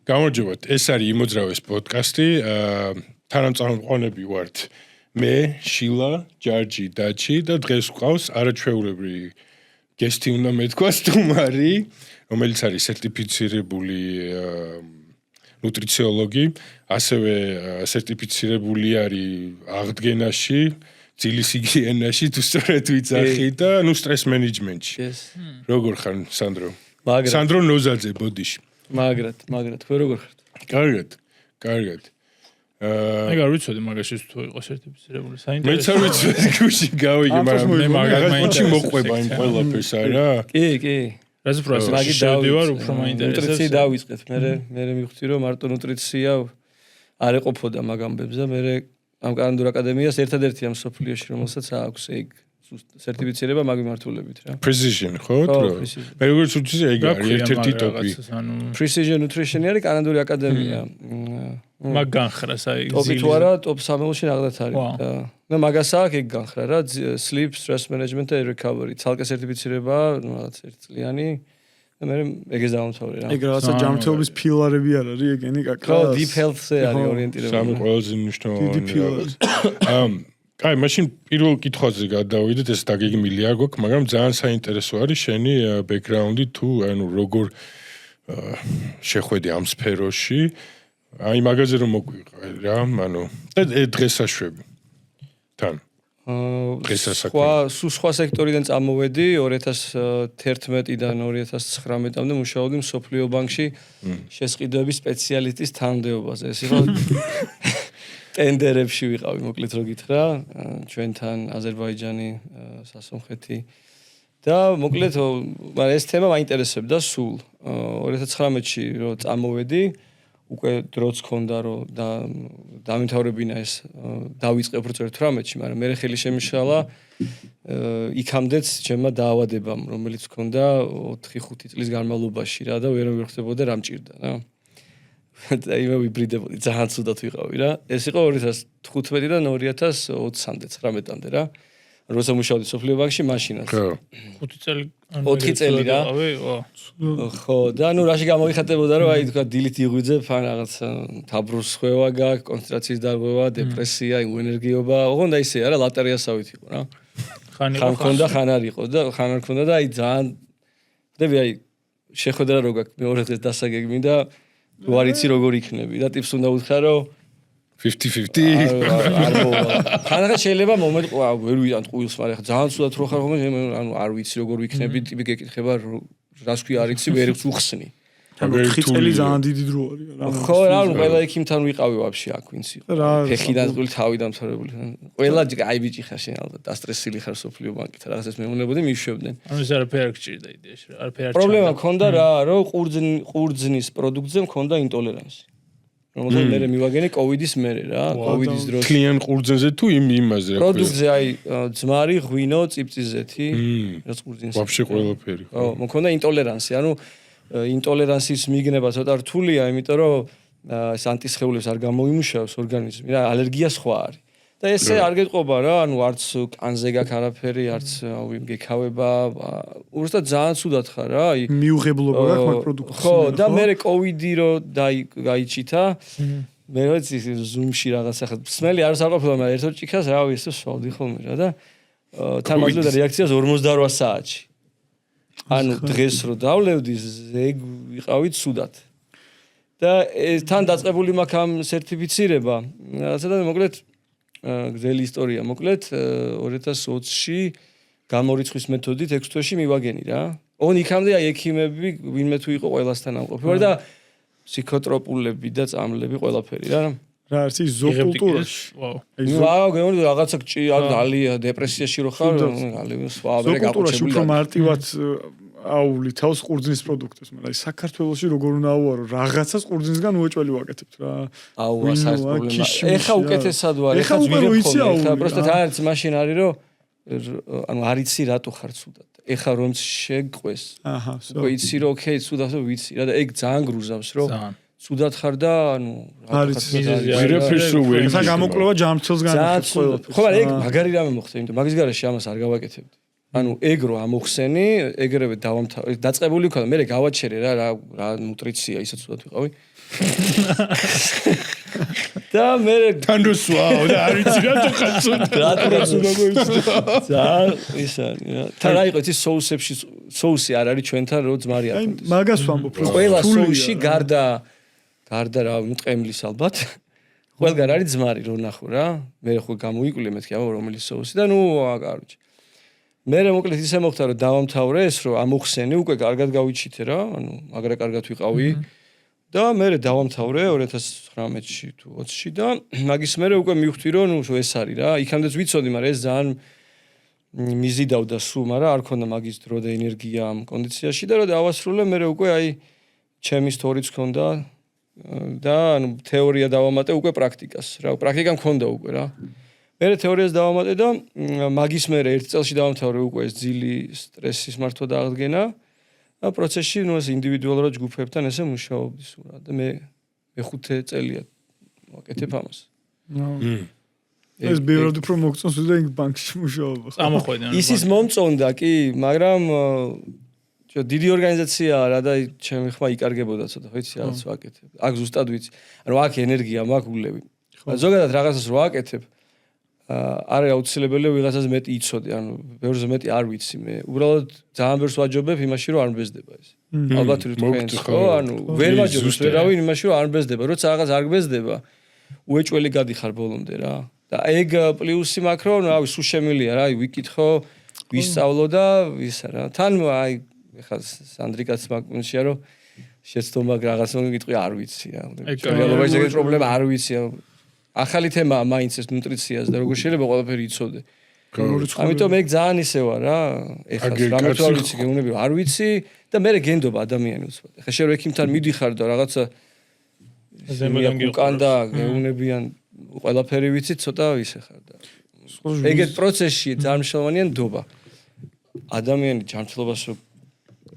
გამარჯობათ, ეს არის იმოძრავეს პოდკასტი. თანამწარმოები ვართ მე, შილა, ჯარჯი, დაჩი და დღეს ვყავს არაჩვეულებრივი გესტი უნდა მეთქვა სტუმარი, რომელიც არის სერტიფიცირებული ნუტრიციოლოგი, ასევე სერტიფიცირებული არის აღდგენაში, ძილის ჰიგიენაში, თუ სწორედ ვიცახი და სტრეს მენეჯმენტში. როგორ ხარ, სანდრო? სანდრო ნოზაძე, ბოდიში. მაგრად, თქვენ როგორ ხართ? კარგად. მე არ ვიცოდი მაგაში თუ იყო სერტიფიცირებული. საინტერესო. მეც არ ვიცოდი გუში გავიგე, მაგრამ მე მაგათ მაინტერესებს. მოყვება იმ ყველაფერს არა? კი. რაც უფრო ასეთი შევდივარ, უფრო მაინტერესებს. ნუტრიცია დავიწყეთ, მე მივხვდი რომ მარტო ნუტრიცია არ ეყოფოდა მაგ ამბებზე, მე ამ კანონურ აკადემიას ერთადერთი ამ სოფლიოში რომელსაც აქვს ეგ სერტიფიცირება მაგ მიმართულებით რა. Precision, ხო? მე როგორც უცი ეგ არის ერთ-ერთი ტოპი. Precision Nutrition არის კანონური აკადემია. მაგ განხრას აი ტოპი თუ არა, ტოპ 3-ში ნახდათ არის და მაგას აქვს ეგ განხრა რა, Sleep, Stress Management and Recovery. ცალკე სერტიფიცირება, რაღაც ერთწლიანი და მე ეგეც დავამთავრე რა. ეგ რაღაცა ჯანმრთელობის ფილარები არ არის ეგენი კაკა. ხო, deep health-ზე არის ორიენტირებული. სამი ყველაზე მნიშვნელოვანი. კაი, მაშინ პირველ კითხვაზე გადავიდეთ, ეს დაგეგმილი არ გვაქვს, მაგრამ ძალიან საინტერესო არის შენი ბექგრაუნდი თუ ანუ როგორ შეხვედი ამ სფეროში. აი მაგაზე რომ მოგვიყარე რა, ანუ დღესაშვები. თან. სხვა სექტორიდან წამოვედი 2011-დან 2019-მდე მუშაობდი მსოფლიო ბანკში შესყიდვების სპეციალისტის თანამდებობაზე. ეს იყო ტენდერებში ვიყავი, მოკლედ რო გითხრა, ჩვენთან აზერბაიჯანი, სასუნხეთი და მოკლედ ეს თემა მაინტერესებდა სულ. 2019-ში რო წამოვედი, უკვე დროც ჰქონდა რომ დამთავრებინა ეს დავიწყე უფრო 18-ში, მაგრამ მე ხელი შემიშალა იქამდეც ჩემმა დაავადებამ, რომელიც ჰქონდა 4-5 წლის განმავლობაში რა და ვერ მივხვდებოდა რა მჭირდა რა. და იმე ვიბრიდებოდი, ძალიან ცუდად ვიყავი რა. ეს იყო 2015-დან 2020-მდე, 19-მდე რა. როცა მუშაობდი სოფლიო ბანკში მაშინაც. 4 წელი რა. ხო, და რაში გამოვიხატებოდა რომ აი თქვა დილით იღვიძებ, ან რაღაც თაბრუს ხვევა გაქვს, კონცენტრაციის დარღვევა, დეპრესია, ენერგიობა, ოღონდ და ისე არა, ლატერიასავით იყო რა. ხან ქონდა, ხან არ იყო და ხან არ ქონდა და აი ძალიან ხდები აი შეხვედრა რო გაქვს მეორე დღეს დასაგეგმი და ვარ იცი როგორ იქნები და ტიპს უნდა უთხრა რომ 50-50 არ მოვა. ხანახა შეიძლება მომენტ ვერ ვიტან ყუილს, მაგრამ ძალიან ცუდად რო ხარ ხოლმე, ანუ არ ვიცი როგორ ვიქნები, ტიპი გეკითხება რას ქვია არ იცი, ვერ ვუხსნი. ხიწელი ძალიან დიდი დრო არის რა. ხო, რა, ყველა ექიმთან ვიყავი ვაფშე აქ ვინც იყო. ფეხიდან წვილი თავი დამთავრებული. ყველა აი ბიჭი ხარ შენ ალბათ, დასტრესილი ხარ სოფლიო ბანკით, რაღაცას მეუნებოდი მივშვებდნენ. ანუ ეს არაფერი არ გჭირდა იდეაში, არაფერი არ ჩანდა. პრობლემა მქონდა რა, რომ ყურძნის პროდუქტზე მქონდა ინტოლერანსი. რომელსაც მე მივაგენე კოვიდის მერე რა, კოვიდის დროს. კლიან ყურძნზე თუ იმაზე? პროდუქტზე აი ძმარი, ღვინო, წიფწიზეთი, რაც ყურძნის. ვაფშე ყველაფერი. ხო, მქონდა ინტოლერანსი, ანუ ინტოლერანსის მიგნება ცოტა რთულია, იმიტომ რომ ეს ანტისხეულებს არ გამოიმუშავებს ორგანიზმი რა, ალერგია სხვა არის. და ესე არ გეტყობა რა, ანუ არც კანზე გაქვს არაფერი, არც გეკავება, უბრალოდ ძალიან ცუდად ხარ რა, აი მიუღებლობა გაქვს მაგ პროდუქტს. ხო, და მე კოვიდი რო გაიჩითა, მე ვიცი ზუმში რაღაცა ხა სმელი არ საყოფილა, მაგრამ ერთ-ერთ ჭიქას რავი ესე სვავდი ხოლმე რა და თან მაძლევდა რეაქციას 48 საათში. ანუ დღეს რო დავლევდი, ეგ ვიყავი ცუდად. და თან დაწყებული მაქვს ამ სერტიფიცირება, რაღაცა და მოკლედ გზელი ისტორია, მოკლედ 2020-ში გამორიცხვის მეთოდით 6 თვეში მივაგენი რა. ოღონდ იქამდე აი ექიმები ვინმე თუ იყო ყველასთან ამყოფი ვარ და ფსიქოტროპულები და წამლები ყველაფერი რა. რა არის ის ზოოპულტურაში? ვაუ, გეუბნები რაღაცა ალია დეპრესიაში რო ხარ, ალია სხვააბერე გაყუჩებული. ზოოპულტურაში უფრო მარტივად აული თავს ყურძნის პროდუქტებს, მაგრამ აი საქართველოში როგორ უნდა ავარო, რაღაცას ყურძნისგან უეჭველი ვაკეთებთ რა. აუ, ასაა პრობლემა. ეხა უკეთესად ვარ, ეხა ვიღებ ხოლმე, просто თარც მაშინ არის რომ ანუ არ იცი რატო ხარ ცუდად. ეხა რომ შეგყვეს. აჰა, უკვე იცი რომ ოკეი, ცუდად ვიცი რა და ეგ ძალიან გრუზავს რომ ცუდად ხარ და ანუ ვერაფერს რო ვერ ისა გამოკვლევა ჯანმრთელს განახორციელებს. ხო, მაგრამ ეგ მაგარი რამე მოხდა, იმიტომ მაგის გარეშე ამას არ გავაკეთებდი. ანუ ეგრო ამოხსენი, ეგრევე დავამთავრე, დაწყებული ვქონდა, მე გავაჩერე რა ნუტრიცია ისაც ვთქვათ ვიყავი. და მე თანდოსვაო და არ ვიცი რატო ხალხს თან რა იყო ის соуსი არ არის ჩვენთან რო ძმარი არ ხონდეს. მაგას ვამბობ რომ ყველა соуში გარდა რა მტყემლის ალბათ ყველგან არის ძმარი რო ნახო რა. მე ხო გამოიკვლიე მეთქი აბა რომელი соуსი და ნუ კაროჩი. მე მოკლედ ისე მოხდა რომ დავამთავრე ეს რომ ამოხსენი უკვე კარგად გავიჩითე რა, ანუ მაგრა კარგად ვიყავი. და მე დავამთავრე 2019-ში თუ 20-ში და მაგის მერე უკვე მივხვდი რომ ნუ ეს არის რა. იქამდეც ვიცოდი, მაგრამ ეს ძალიან მიზიდავდა სულ, მაგრამ არ ქონდა მაგის დრო და ენერგია ამ კონდიციაში და რომ დავასრულე მე უკვე აი ჩემი სტორიც ქონდა და ანუ თეორია დავამატე უკვე პრაქტიკას რა. პრაქტიკა მქონდა უკვე რა. მე თეორიას დავამატე და მაგის მერე ერთ წელში დავამთავრე უკვე ეს ძილი სტრესის მართვა და აღდგენა. და პროცესში ნუ ეს ინდივიდუალურად ჯგუფებთან ესე მუშაობდი სულ რა და მე 5 წელია ვაკეთებ ამას. ეს ბევრად უფრო მოგწონს ვიდრე იქ ბანკში მუშაობა. ამოხვედი. ისიც მომწონდა კი, მაგრამ დიდი ორგანიზაციაა რა და ჩემი ხმა იკარგებოდა ცოტა, ხო იცი, რაღაც ვაკეთებ. აქ ზუსტად ვიცი. ანუ აქ ენერგია მაქვს ულევი. ზოგადად რაღაცას რო ვაკეთებ არის აუცილებელია ვიღაცას მეტი იცოდე, ანუ ბევრზე მეტი არ ვიცი მე. უბრალოდ ძალიან ბევრს ვაჯობებ იმაში, რომ არ მბეზდება ეს. ალბათ თქვენს ხო, ანუ ვერ ვაჯობებ ვერავინ იმაში, რომ არ მბეზდება. როცა რაღაც არ გბეზდება, უეჭველი გადიხარ ბოლომდე რა. და ეგ პლუსი მაქვს, რომ რავი, სულ შემილია რა, ვიკითხო, ვისწავლო და ვისა რა. თან აი ეხლა სანდრიკაც მაგუნშია, რომ შეცდომა რაღაც მოგიტყვი არ ვიცი რა. რეალობაში ეგ პრობლემა არ ვიცი. ახალი თემაა მაინც ეს ნუტრიციას და როგორ შეიძლება ყველაფერი იცოდე. ამიტომ ეგ ძალიან ისევა რა. ეხლა რამე თუ არ ვიცი, გეუბნები არ ვიცი და მე გენდობა ადამიანი უცბად. ეხლა შენ ექიმთან მიდიხარ და რაღაცა უკანდა გეუბნებიან ყველაფერი ვიცი, ცოტა ისე ხარ და ეგეთ პროცესში ძალიან მნიშვნელოვანია ნდობა. ადამიანი ჯანმრთელობას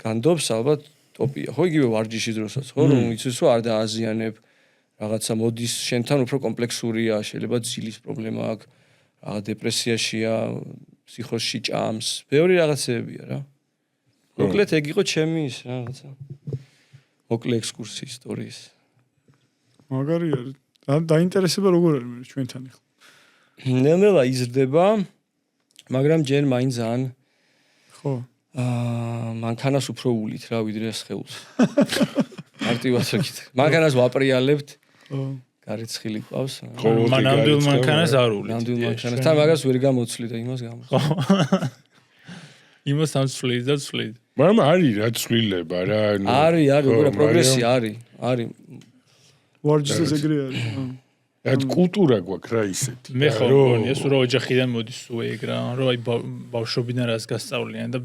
განდობს ალბათ ტოპია. ხო იგივე ვარჯიშის დროსაც, ხო რომ იცის რომ არ დააზიანებ რაღაცა მოდის შენთან უფრო კომპლექსურია, შეიძლება ძილის პრობლემა აქვს, რაღაც დეპრესიაშია, ფსიქოსში ჭამს, ბევრი რაღაცებია რა. მოკლედ ეგ იყო ჩემი ის რაღაცა. მოკლე ექსკურსი ისტორიის. მაგარი არის. დაინტერესება როგორ არის მე ჩვენთან ახლა. ნელ-ნელა იზრდება, მაგრამ ჯერ მაინც ძალიან ხო. მანქანას უფრო ულით რა ვიდრე სხეულს. მარტივად ვაკეთებ. მანქანას ვაპრიალებთ. გარეცხილი ყავს. მანამდვილ მანქანას არ ულით. ნამდვილ მანქანას. თან მაგას ვერ გამოცვლი და იმას გამოცვლი. იმას ამ ცვლით და ცვლით. მაგრამ არის რა ცვლილება რა. არის, უბრალოდ პროგრესი არის. ვარჯიშს ეგრე არის. რაც კულტურა გვაქვს რა ისეთი. მე ხო მგონია, სულ ოჯახიდან მოდის სულ ეგ რა, რომ აი ბავშვობიდან რას გასწავლიან და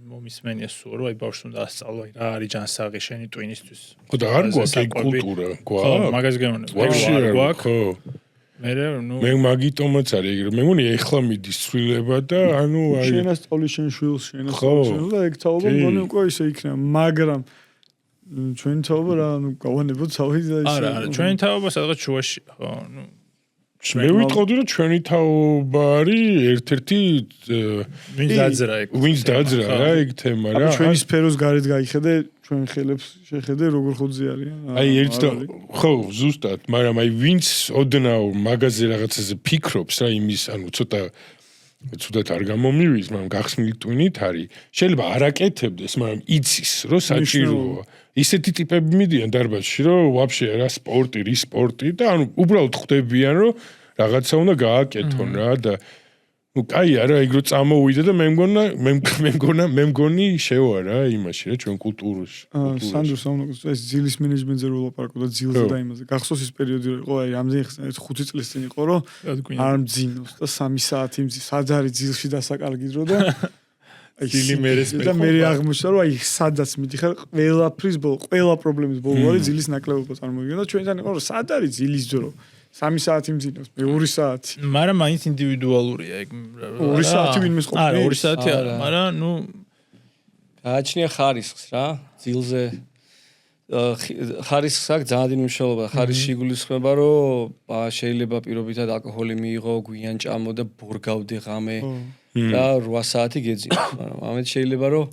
მომისმენია სულ, რომ აი ბავშვს უნდა ასწავლო, აი რა არის ჯანსაღი შენი ტვინისთვის. ხო და არ გვაქვს ეგ კულტურა, გვაქვს. ხო, მაგას გეუბნები. ვაფშე გვაქვს. ხო. მე მაგიტომაც არის ეგ, მე მგონი ეხლა მიდის ცვლილება და ანუ აი შენასწავლი შენ შვილს, შენასწავლი შენ და ეგ თაობა მგონი უკვე ისე იქნება, მაგრამ ჩვენ თაობა რა, ანუ გავანებოთ თავი და ისე. არა, ჩვენი თაობა სადღაც შუაში, ხო, ნუ მე ვიტყოდი რომ ჩვენი თაობა არის ერთ-ერთი ვინც დაძრა რა ეგ თემა რა. ჩვენი სფეროს გარეთ გაიხედე, ჩვენ ხელებს შეხედე როგორ ხოძე არიან. აი ერთ და ხო, ზუსტად, მაგრამ აი ვინც ოდნავ მაგაზე რაღაცაზე ფიქრობს რა იმის, ანუ ცუდად არ გამომივიდეს, მაგრამ გახსნილი ტვინით არის. შეიძლება არ აკეთებდეს, მაგრამ იცის, რომ საჭიროა. ისეთი ტიპები მიდიან დარბაზში, რომ ვაფშე რა სპორტი, რის სპორტი და ანუ უბრალოდ ხვდებიან, რომ რაღაცა უნდა გააკეთონ რა და ნუ კაი არა, ეგ რო წამოვიდა და მე მგონი შევა რა იმაში რა ჩვენ კულტურაში. სანდრო საუნდს ეს ძილის მენეჯმენტზე რო ვლაპარაკობ და ძილზე და იმაზე. გახსოვს ის პერიოდი რო იყო, აი ამდენი 5 წლის წინ იყო, რომ არ მძინოს და 3 საათი მძი, სადაც არის ძილში დასაკარგიდრო და ძილი მერეს და მე აღმოჩნდა რომ აი სადაც მიდიხარ ყველა პრობლემის ბოლო არის ძილის ნაკლებობა წარმოვიდგინე და ჩვენთან იყო რომ სად არის ძილის დრო 3 საათი მძინოს მე 2 საათი მაგრამ მაინც ინდივიდუალურია ეგ 2 საათი ვინმე ყოფილი არა 2 საათი არა მაგრამ ნუ გააჩნია ხარისხს რა ძილზე ხარისხს აქვს ძალიან დიდი მნიშვნელობა ხარისში იგულისხმება რომ შეიძლება პირობითად ალკოჰოლი მიიღო გვიან ჭამო და ბორგავდე ღამე და 8 საათი გეძინოს, მაგრამ ამით შეიძლება რომ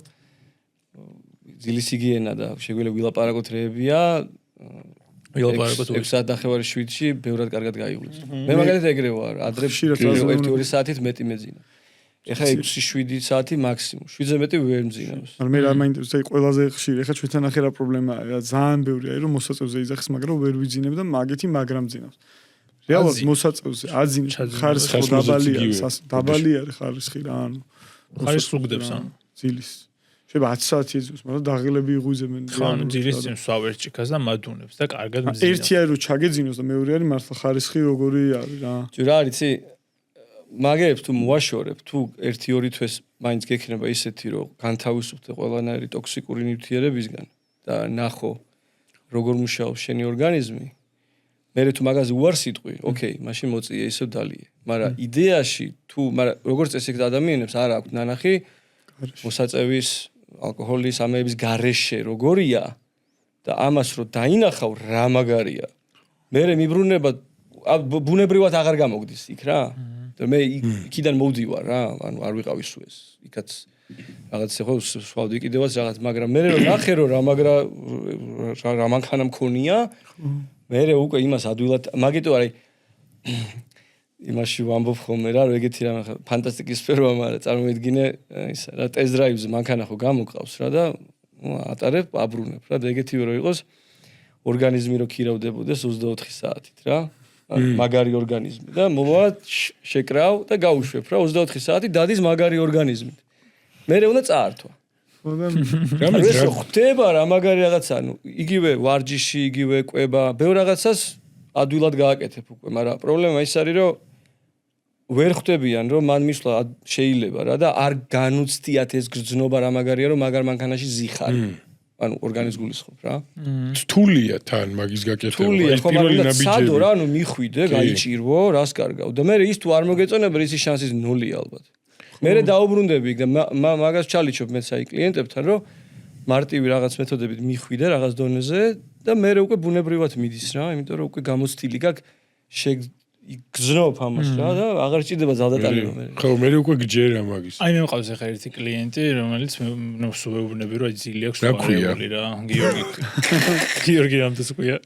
ძილის იგიენა და შეგვიძლია ვილაპარაკოთ რეებია ვილაპარაკოთ 6 საათ ნახევარი 7-ში ბევრად კარგად გაიღვიძო. მე მაგალითად ეგრე ვარ, ადრე 1-2 საათით მეტი მეძინა. ეხლა 6-7 საათი მაქსიმუმ, 7-ზე მეტი ვერ მძინავს. მაგრამ მე რა მაინტერესებს, აი ყველაზე ხშირი, ეხლა ჩვენთან ახლა რა პრობლემაა, რა ძალიან ბევრი არის რომ მოსაწევზე იძახის, მაგრამ ვერ ვიძინებ და მაგეთი მაგრამ მძინავს. რეალურად მოსაწევზე აძინებს, ხარისხი დაბალი არის ხარისხი რა, ანუ ხარისხი უგდებს ანუ ძილის. შეიძლება 10 საათი ეძოს, მაგრამ დაღილები იღუიზებენ. ხან ძილის წინ სვავერს ჭიქას და მადუნებს და კარგად მძინავს. ერთი არის რომ ჩაგეძინოს და მეორე არის მართლა ხარისხი როგორი არის რა. რა არის იცი? მაგერებს თუ მოაშორებ, თუ 1-2 თვეს მაინც გექნება ისეთი, რომ განთავისუფლდე ყველანაირი ტოქსიკური ნივთიერებისგან და ნახო როგორ მუშაობს შენი ორგანიზმი, მერე თუ მაგაზე უარ სიტყვი, ოკეი, მაშინ მოწიე ისევ დალიე. მაგრამ იდეაში თუ, მაგრამ როგორც წესი ადამიანებს არ აქვს ნანახი მოსაწევის, ალკოჰოლის, ამეების გარეშე როგორია და ამას რომ დაინახავ რა მაგარია. მერე მიბრუნება ბუნებრივად აღარ გამოგდის იქ რა. და მე იქიდან მოვდივარ რა, ანუ არ ვიყავი სულ ეს. იქაც რაღაც ხო სვავდი კიდევაც რაღაც, მაგრამ მე რომ ნახე რომ რა მანქანა მქონია, მე უკვე იმას ადვილად, მაგიტო არის იმაში ვამბობ ხოლმე რა, რომ ეგეთი რამე ფანტასტიკის სფეროა, მაგრამ წარმოიდგინე ისა რა ტესტ დრაივზე მანქანა ხო გამოყავს რა და ატარებ, აბრუნებ რა და ეგეთივე რომ იყოს ორგანიზმი რო ქირავდებოდეს 24 საათით რა. მაგარი ორგანიზმი და მოვა შეკრავ და გავუშვებ რა 24 საათი დადის მაგარი ორგანიზმით. მერე უნდა წაართვა. რამე ხდება რა მაგარი რაღაცა, ანუ იგივე ვარჯიში, იგივე კვება, ბევრ რაღაცას ადვილად გააკეთებ უკვე, მაგრამ პრობლემა ის არის რომ ვერ ხვდებიან რომ მან მისვლა შეიძლება რა და არ განუცდიათ ეს გრძნობა რა მაგარია რომ მაგარ მანქანაში ზიხარი. ანუ ორგანიზმ გულისხმობ რა. რთულია თან მაგის გაკეთება. ის პირველი ნაბიჯები. სადო რა, ანუ მიხვიდე, გაიჭირვო, რას კარგავ. და მე ის თუ არ მოგეწონება, ისი შანსი ნულია ალბათ. მე დაუბრუნდები და მაგას ჩალიჩობ მე საი კლიენტებთან, რომ მარტივი რაღაც მეთოდებით მიხვიდე რაღაც დონეზე და მე უკვე ბუნებრივად მიდის რა, იმიტომ რომ უკვე გამოცდილი გაქვს გზნობ ამას რა და აღარ ჭირდება ძალდატანება მე. ხო, მე უკვე გჯერა მაგის. აი მე მყავს ახლა ერთი კლიენტი, რომელიც ნუ სუვეუბნები რომ ძილი აქვს ვარეული რა, გიორგი ამას ქვია.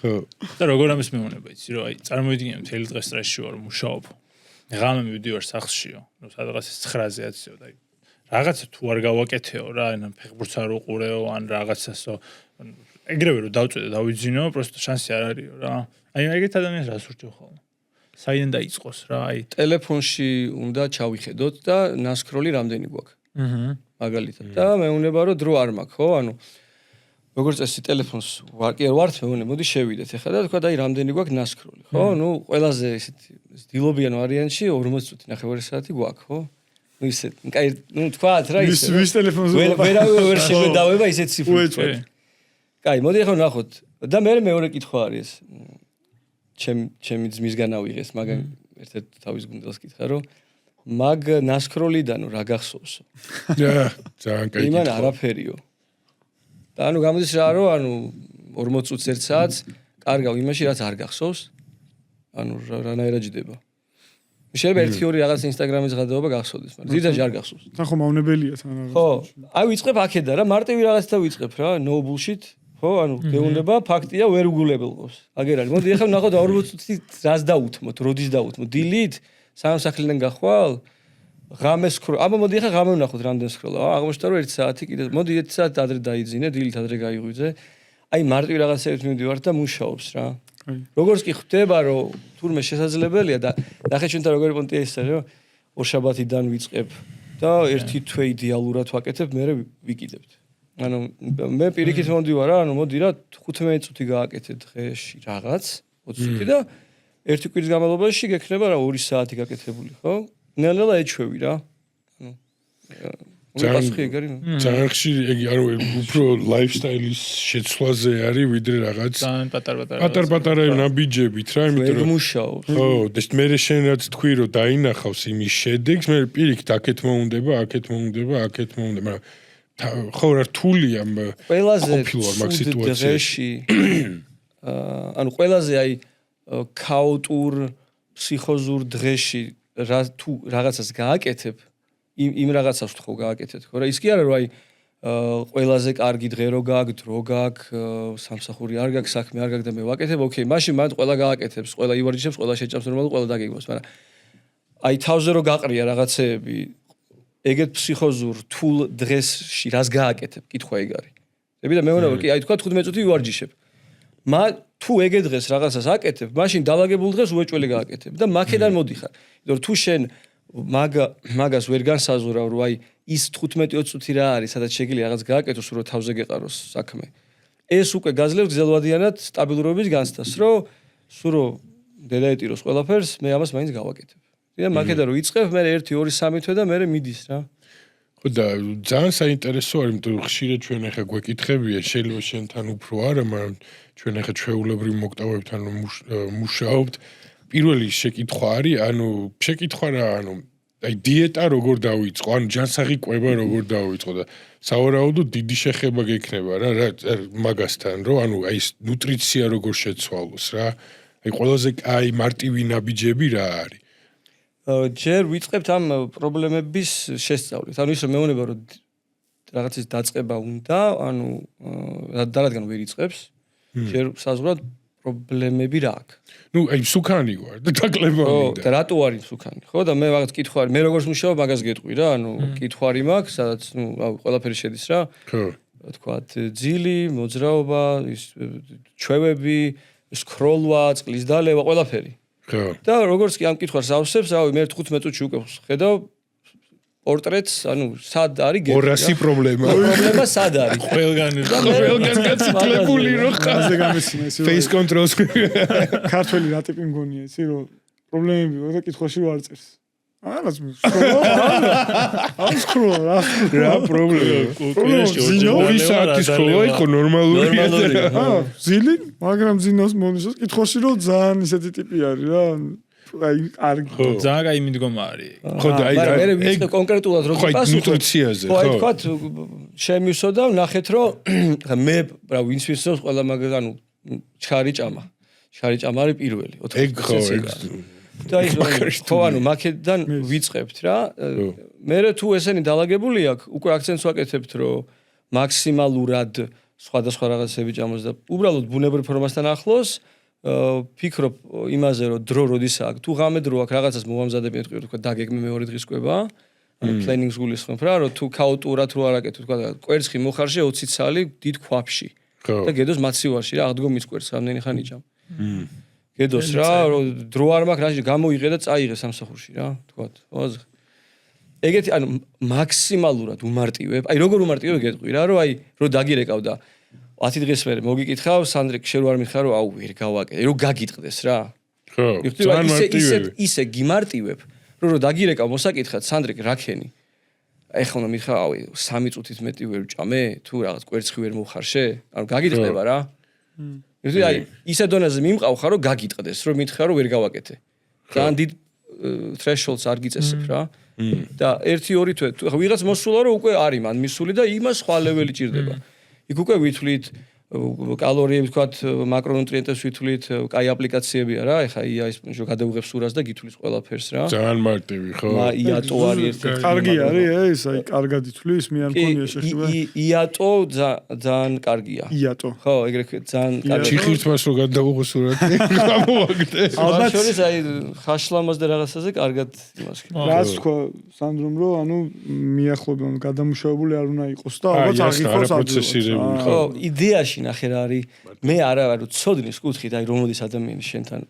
ხო. და როგორ ამის მეუბნება იცი რომ აი წარმოიდგინე მთელი დღე სტრესში ვარ, მუშაობ. ღამე მივდივარ სახლშიო, ნუ სადღაც 9-ზე აციო და რაღაცა თუ არ გავაკეთეო რა, ან ფეხბურთს არ უყურეო, ან რაღაცასო ეგრევე რომ დავწვიდე დავიძინო, პროსტო შანსი არ არისო რა. აი ეგეთ ადამიანს რას ურჩევ ხოლმე? საიდან დაიწყოს რა, აი ტელეფონში უნდა ჩავიხედოთ და ნასკროლი რამდენი გვაქვს. მაგალითად. და მეუბნება რომ დრო არ მაქვს, ხო? ანუ როგორც წესი ტელეფონს ვარ მეუბნები, მოდი შევიდეთ ახლა და თქვა და აი რამდენი გვაქვს ნასკროლი, ხო? ნუ ყველაზე ესეთი დილობიან ვარიანტში 40 წუთი ნახევარი საათი გვაქვს, ხო? ნუ ისე, კაი, ნუ თქვათ რა ისე. ვის ტელეფონზე ვერ შეგვედავება ისეთ ციფრებს. კაი, მოდი ახლა ნახოთ. და მეორე კითხვა არის ეს. ჩემი ძმისგან ავიღეს, მაგან ერთ-ერთ თავის გუნდელს კითხა, რომ მაგ ნასკროლიდან რა გახსოვსო? ძალიან კაი. იმან არაფერიო. და ანუ გამოდის რა, რომ ანუ 40 წუთს 1 საათს კარგავ იმაში, რაც არ გახსოვს. ანუ რანაირად ჯდება. შეიძლება 1-2 რაღაც ინსტაგრამის ღადაობა გახსოვდეს, მაგრამ ძირითადად არ გახსოვს. თან ხომ ავნებელია თან რაღაც. ხო, აი ვიწყებ აქედან რა, მარტივი რაღაცა ვიწყებ რა, no bullshit. ხო, ანუ გეუბნება, ფაქტია ვერ უგულებელყოს. აგერ არის. მოდი ახლა ნახოთ 40 წუთი რას დაუთმოთ, როდის დაუთმოთ? დილით, სამსახლიდან გახვალ? ღამეს სკროლ. აბა მოდი ახლა ღამე ვნახოთ რამდენ სკროლა. აღმოჩნდა რომ 1 საათი კიდე. მოდი 1 საათი ადრე დაიძინე, დილით ადრე გაიღვიძე. აი მარტივი რაღაცებით მივდივარ და მუშაობს რა. როგორც კი ხვდება რომ თურმე შესაძლებელია და ნახე ჩვენთან როგორი პონტია ის არის რომ ორშაბათიდან ვიწყებ და ერთი თვე იდეალურად ვაკეთებ, მერე ვიკიდებთ. ანუ მე პირიქით მომდივარ რა, ანუ მოდი რა 15 წუთი გააკეთე დღეში რაღაც 20 წუთი და ერთი კვირის განმავლობაში გექნება რა 2 საათი გაკეთებული, ხო? ნელა ეჩვევი რა. ანუ ძალიან ხშირი ეგ არ უფრო ლაიფსტაილის შეცვლაზე არის ვიდრე რაღაც პატარ-პატარა ნაბიჯებით რა, იმიტომ რომ მუშაობს. ხო, და მე შენ რაც თქვი რომ დაინახავს იმის შედეგს, მე პირიქით აქეთ მოუნდება, მაგრამ ხო რთულია ყველაზე დღეში ანუ ყველაზე აი ქაოტურ ფსიქოზურ დღეში თუ რაღაცას გააკეთებ, იმ რაღაცას ხო გააკეთეთ, ხო რა ის კი არა რომ აი ყველაზე კარგი დღე რო გაქვს, დრო გაქვს, სამსახური არ გაქვს, საქმე არ გაქვს და მე ვაკეთებ, ოკეი, მაშინ მანდ ყველა გააკეთებს, ყველა ივარჯიშებს, ყველა შეჭამს ნორმალურად, ყველა დაგეგმოს, მაგრამ აი თავზე რო გაყრია რაღაცეები, ეგეთ ფსიქოზურ რთულ დღესში რას გააკეთებ, კითხვა ეგ არის. ები და მეუბნება, კი, აი თქვა 15 წუთი ვივარჯიშებ. თუ ეგ დღეს რაღაცას აკეთებ, მაშინ დაალაგებულ დღეს უეჭველი გააკეთებ და მაქედან მოდიხარ. იმიტომ რომ თუ შენ მაგას ვერ განსაზღვრავ, რომ აი ის 15-20 წუთი რა არის, სადაც შეგიძლია რაღაც გააკეთოს, რომ თავზე გეყაროს საქმე. ეს უკვე გაძლევს გრძელვადიანად სტაბილურობის განცდას, რომ სულ დედაეტიროს ყველაფერს, მე ამას მაინც გავაკეთებ. და მაქედან რომ იწყებ, მე 1, 2, 3 თვე და მე მიდის რა. ხო და ძალიან საინტერესო არის, იმიტომ რომ ხშირად ჩვენ ახლა გვეკითხებია, შეიძლება შენთან უფრო არა, მაგრამ ჩვენ ახლა ჩვეულებრივ მოკვდავებთან მუშაობთ. პირველი შეკითხვა არის, შეკითხვა რა, აი დიეტა როგორ დავიწყო, ჯანსაღი კვება როგორ დავიწყო და სავარაუდოდ დიდი შეხება გექნება რა მაგასთან, რომ აი ეს ნუტრიცია როგორ შეცვალოს რა. აი ყველაზე კაი მარტივი ნაბიჯები რა არის. ჯერ ვიწყებთ ამ პრობლემების შესწავლით. ის რომ მეუბნება რომ რაღაცის დაწყება უნდა, და რადგან ვერ იწყებს, ჯერ საზღვრად პრობლემები რა აქვს. აი სუქანი ვარ და დაკლება მინდა. და რატო არის სუქანი? ხო და მე რაღაც კითხვა არის. მე როგორც მუშაობ მაგას გეტყვი რა, კითხვარი მაქვს, სადაც ყველაფერი შედის რა. ხო. თქვათ ძილი, მოძრაობა, ის ჩვევები, სკროლვა, წყლის დალევა, ყველაფერი. ხო. და როგორც კი ამ კითხვას ავსებს, მე 15 წუთში უკვე ხედავ პორტრეტს, სად არის გეტყვი. 200 პრობლემა. პრობლემა სად არის? ყველგან გაცილებული რო ხაზე გამეცინე ისე face controls ქართველი რა ტიპი მგონია იცი რომ პრობლემები ვარ და კითხვაში რო არ წერს. რაღაც სკროლა რა პრობლემა. ორი საათის სკროლა იყო ნორმალურია. ზილი, მაგრამ ზინოს მონიშნავს კითხვაში რო ძალიან ისეთი ტიპი არის რა. აი კარგი ძალიან კაი მიდგომა არის. ხო და აი მე ვიცი კონკრეტულად რო გასულ ნუტრიციაზე ხო. აი თქვათ შემივსო და ნახეთ რომ მე რა ვინც ვისწავს ყველა მაგას ჩხარი ჭამა. ჩხარი ჭამა არის პირველი 80%. და ის ხო მაქედან ვიწყებთ რა. მე თუ ესენი დაალაგებული აქვს, უკვე აქცენტს ვაკეთებთ რომ მაქსიმალურად სხვადასხვა რაღაცები ჭამოს და უბრალოდ ბუნებრივ ფორმასთან ახლოს ფიქრობ იმაზე რომ დრო როდის აქვს, თუ ღამე დრო აქვს რაღაცას მოვამზადებინეთ, თქვა დაგეგმე მეორე დღის კვება, პლენინგს გულისხმობ რა, რომ თუ ქაოტურად რო არ აკეთო, თქვა კვერცხი მოხარშე 20 ცალი დიდ ქვაფში. და გედოს მაცივარში რა, აღდგომის კვერცხს რამდენი ხანი ჭამ. გედოს რა, რომ დრო არ მაქვს, რა გამოიღე და წაიღე სამსახურში რა, თქვა. ეგეთი მაქსიმალურად უმარტივებ, აი როგორ უმარტივებ გეტყვი რა, რომ აი რო დაგირეკავდა 10 დღეს მერე მოგიკითხავ, სანდრიკ შენ არ მიხარ რომ ვერ გავაკეთე, რომ გაგიტყდეს რა. ხო. ისე გიმარტივებ, რომ დაგირეკავ მოსაკითხად, სანდრიკ რაქენი. ეხლა მიხარ, 3 წუთით მეტი ვერ ვჭამე, თუ რაღაც კვერცხი ვერ მოვხარშე, გაგიტყდება რა. აი ისე დონეზე მიმყავ ხარ, რომ გაგიტყდეს, რომ მითხარ რომ ვერ გავაკეთე. ძალიან დიდ thresholds არ გიწესებ რა. და 1-2 თვე, თუ ვიღაც მოსულა რომ უკვე არის მან მისული და იმას სხვა ლეველი ჭირდება. იქ უკვე ვითვლით კალორიებს, ვთქვათ, მაკრონუტრიენტებს ვითვლით, კაი აპლიკაციებია რა, ეხა ია ის გადაუღებს სურას და გითვლის ყველაფერს რა. ძალიან მარტივი, ხო? იატო არის ერთ-ერთი. კარგი არის ეს, აი კარგად ითვლის, მე არ მქონია შეხება. იატო ძალიან კარგია. იატო. ხო, ეგრე ძალიან კარგია. ჩიხირთმას რო გადაუღო სურათი, გამოვაგდე. ალბათ შორის აი ხაშლამას და რაღაცაზე კარგად იმას. რაც თქვა სანდრომ რომ მიახლოებენ გადამუშავებული არ უნდა იყოს და ალბათ აღიქოს პროცესირებული ხო, იდეაში ნახე რა არის. მე არა ვარ ცოდნის კუთხით, აი რომ მოდის ადამიანი შენთან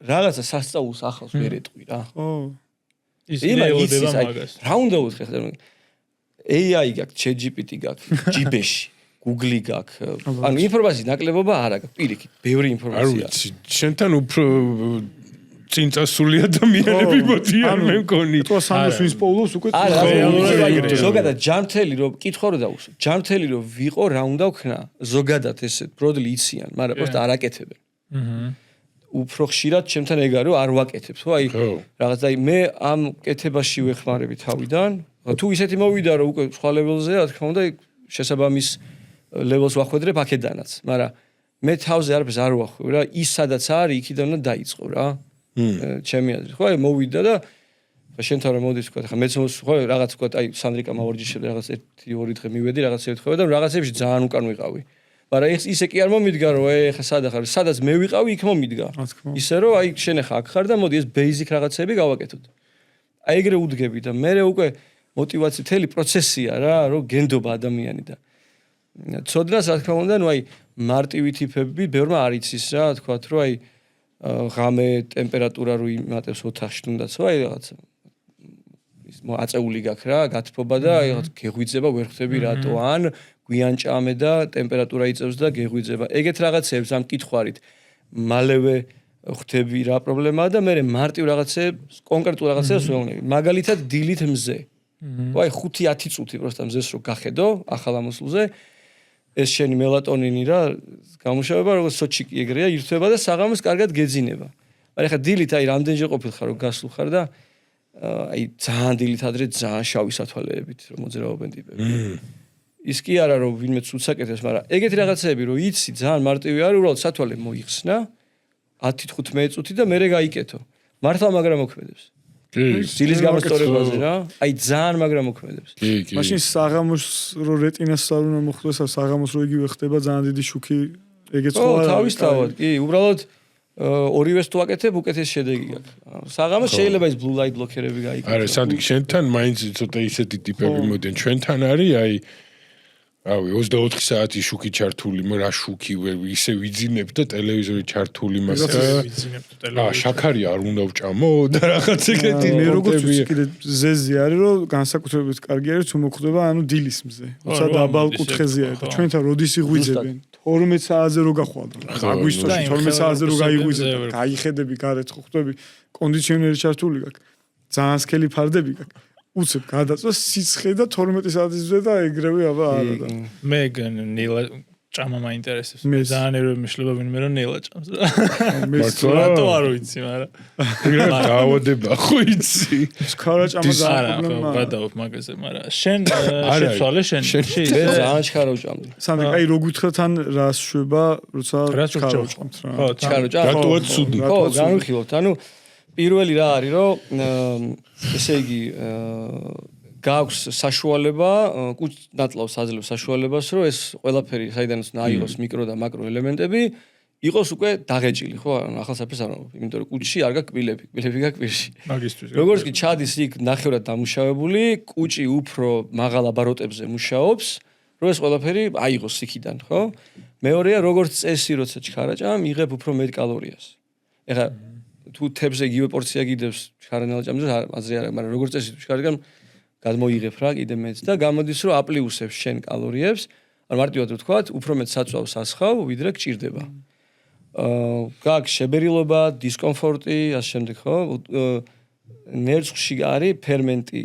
რაღაცა სასწაულს ახალს ვერ ეტყვი რა. ხო. ის მეოდება მაგას. რა უნდა უთხრე ხა AI გაქვს, ChatGPT გაქვს, ჯიბეში, Google გაქვს. ინფორმაციის ნაკლებობა არ აქვს, პირიქით, ბევრი ინფორმაცია. არ ვიცი, შენთან უფრო წინ წასული ადამიანები მოდიან მე მგონი. თუ სანდროს ვინც პოულობს უკვე ზოგადად ჯანმრთელი რომ კითხვა რო დაუსვა. ჯანმრთელი რომ ვიყო რა უნდა ვქნა? ზოგადად ესე ბროდლი იციან, მაგრამ პროსტა არ აკეთებენ. უფრო ხშირად ჩემთან ეგ არის რომ არ ვაკეთებ. ხო აი რაღაც აი მე ამ კეთებაში ვეხმარები თავიდან. თუ ისეთი მოვიდა რომ უკვე სხვა ლეველზეა, რა თქმა უნდა შესაბამის ლეველს ვახვედრებ აქედანაც, მაგრამ მე თავზე არაფერს არ ვახვევ რა, ის სადაც არის იქიდან უნდა დაიწყო რა. ჩემი აზრით. ხო აი მოვიდა და შენთან რომ მოდის თქვა, ხა მეც ხო რაღაც თქვა, აი სანდრიკა მავარჯიშები რაღაც 1-2 დღე მივედი რაღაცები თქვა და რაღაცებში ძალიან უკან ვიყავი. მაგრამ ისე კი არ მომიდგა რომ ხა სადა ხარ, სადაც მე ვიყავი იქ მომიდგა. ისე რომ აი შენ ხა აქ ხარ და მოდი ეს ბეიზიკ რაღაცები გავაკეთოთ. აი ეგრე უდგები და მე უკვე мотивация მთელი პროცესია რა, რომ გენდობა ადამიანი და ცოდნას რა თქმა უნდა, ნუ აი მარტივი ტიპები ბევრმა არ იცის რა, თქვათ რომ აი ღამე ტემპერატურა რო იმატებს ოთახში თუნდაც, აი რაღაც ის აწეული გაქვს რა, გათბობა და აი რაღაც გეღვიძება, ვერ ხვდები რატო, ან გვიან ჭამე და ტემპერატურა იწევს და გეღვიძება. ეგეთ რაღაცებს ამ კითხვარით მალევე ხვდები რა პრობლემაა და მე მარტივ რაღაცებს, კონკრეტულ რაღაცებს ვეუბნები. მაგალითად დილით მზე. აი 5-10 წუთი პროსტა მზეს რო გახედო ახალ ამოსულზე ეს შენი მელატონინი რა გამუშავება როგორც სოჩიკი ეგრეა ირთვება და საღამოს კარგად გეძინება. მაგრამ ხა დილით აი რამდენჯერ ყოფილ ხარ რომ გასულ ხარ და აი ძალიან დილით ადრე ძალიან შავი სათვალეებით რომ მოძრაობენ ტიპები. ის კი არა რომ ვინმე უცაკეთებს, მაგრამ ეგეთი რაღაცები რომ იცი ძალიან მარტივი არის, უბრალოდ სათვალე მოიხსნა 10-15 წუთი და მერე გაიკეთო. მართლა მაგრამ მოქმედებს. ძილის გამოსწორებაზე რა. აი ძალიან მაგრამ მოქმედებს. მაშინ საღამოს რო რეტინას არ უნდა მოხდეს, საღამოს რო იგივე ხდება ძალიან დიდი შუქი ეგეც ხო არა. თავისთავად, კი, უბრალოდ ორივეს თუ აკეთებ, უკეთეს შედეგი გაქვს. საღამოს შეიძლება ის blue light blocker-ები გაიგო. არა, სანდი შენთან მაინც ცოტა ისეთი ტიპები მოდიან. ჩვენთან არის აი რავი 24 საათი შუქი ჩართული, რა შუქი ისე ვიძინებ და ტელევიზორი ჩართული მასა. შაქარი არ უნდა ვჭამო და რაღაც ეგეთი. მე როგორც ვიცი კიდე ზეზი არის რომ განსაკუთრებით კარგი არის თუ მოხდება ანუ დილის მზე. როცა დაბალ კუთხეზეა და ჩვენთან როდის იღვიძებენ 12 საათზე რო გახვალ. აგვისტოში 12 საათზე რო გაიღვიძებ, გაიხედები გარეთ ხო ხვდები კონდიციონერი ჩართული გაქვს. ძალიან სქელი ფარდები გაქვს. უცებ გადაწვა სიცხე და 12 საათის მზე და ეგრევე აბა არა და მე ნელა ჭამა მაინტერესებს. მე ძალიან ეროვნული მიშლება ვინმე რომ ნელა ჭამს. მე რატო არ ვიცი, მაგრამ დაავადება ხო იცი. სქარა ჭამა ძალიან პრობლემაა. გადავობ მაგაზე, მაგრამ შენ შეცვალე შენ მე ძალიან ჩქარა ვჭამდი. სანდრა, აი რო გითხრათ ან რას შვება, როცა ჩქარა ვჭამთ რა. ხო, ჩქარა ვჭამ. რატოა ცუდი? ხო, განვიხილოთ. ანუ პირველი რა არის რომ ესე იგი გაქვს საშუალება კუჭ-ნაწლავს აძლევს საშუალებას რომ ეს ყველაფერი საიდანაც აიღოს მიკრო და მაკრო ელემენტები იყოს უკვე დაღეჭილი ხო ახალ საფეს არ ვამბობ იმიტომ რომ კუჭში არ გაქვს კბილები გაქვს პირში მაგისტვის როგორც კი ჩადის იქ ნახევრად დამუშავებული კუჭი უფრო მაღალ აბაროტებზე მუშაობს რომ ეს ყველაფერი აიღოს იქიდან ხო მეორეა როგორც წესი როცა ჩქარა ჭამ იღებ უფრო მეტ კალორიას ეხლა თუ თებზე იგივე პორცია გიდევს ჩქარანელ ჭამზე აზრი არ აქვს მაგრამ როგორც წესი ჩქარიდან გადმოიღებ რა კიდე მეც და გამოდის რომ აპლიუსებს შენ კალორიებს ან მარტივად რო თქვა უფრო მეტ საწვავს ასხავ ვიდრე გჭირდება გაქვს შებერილობა დისკომფორტი ასე შემდეგ ხო ნერწში არის ფერმენტი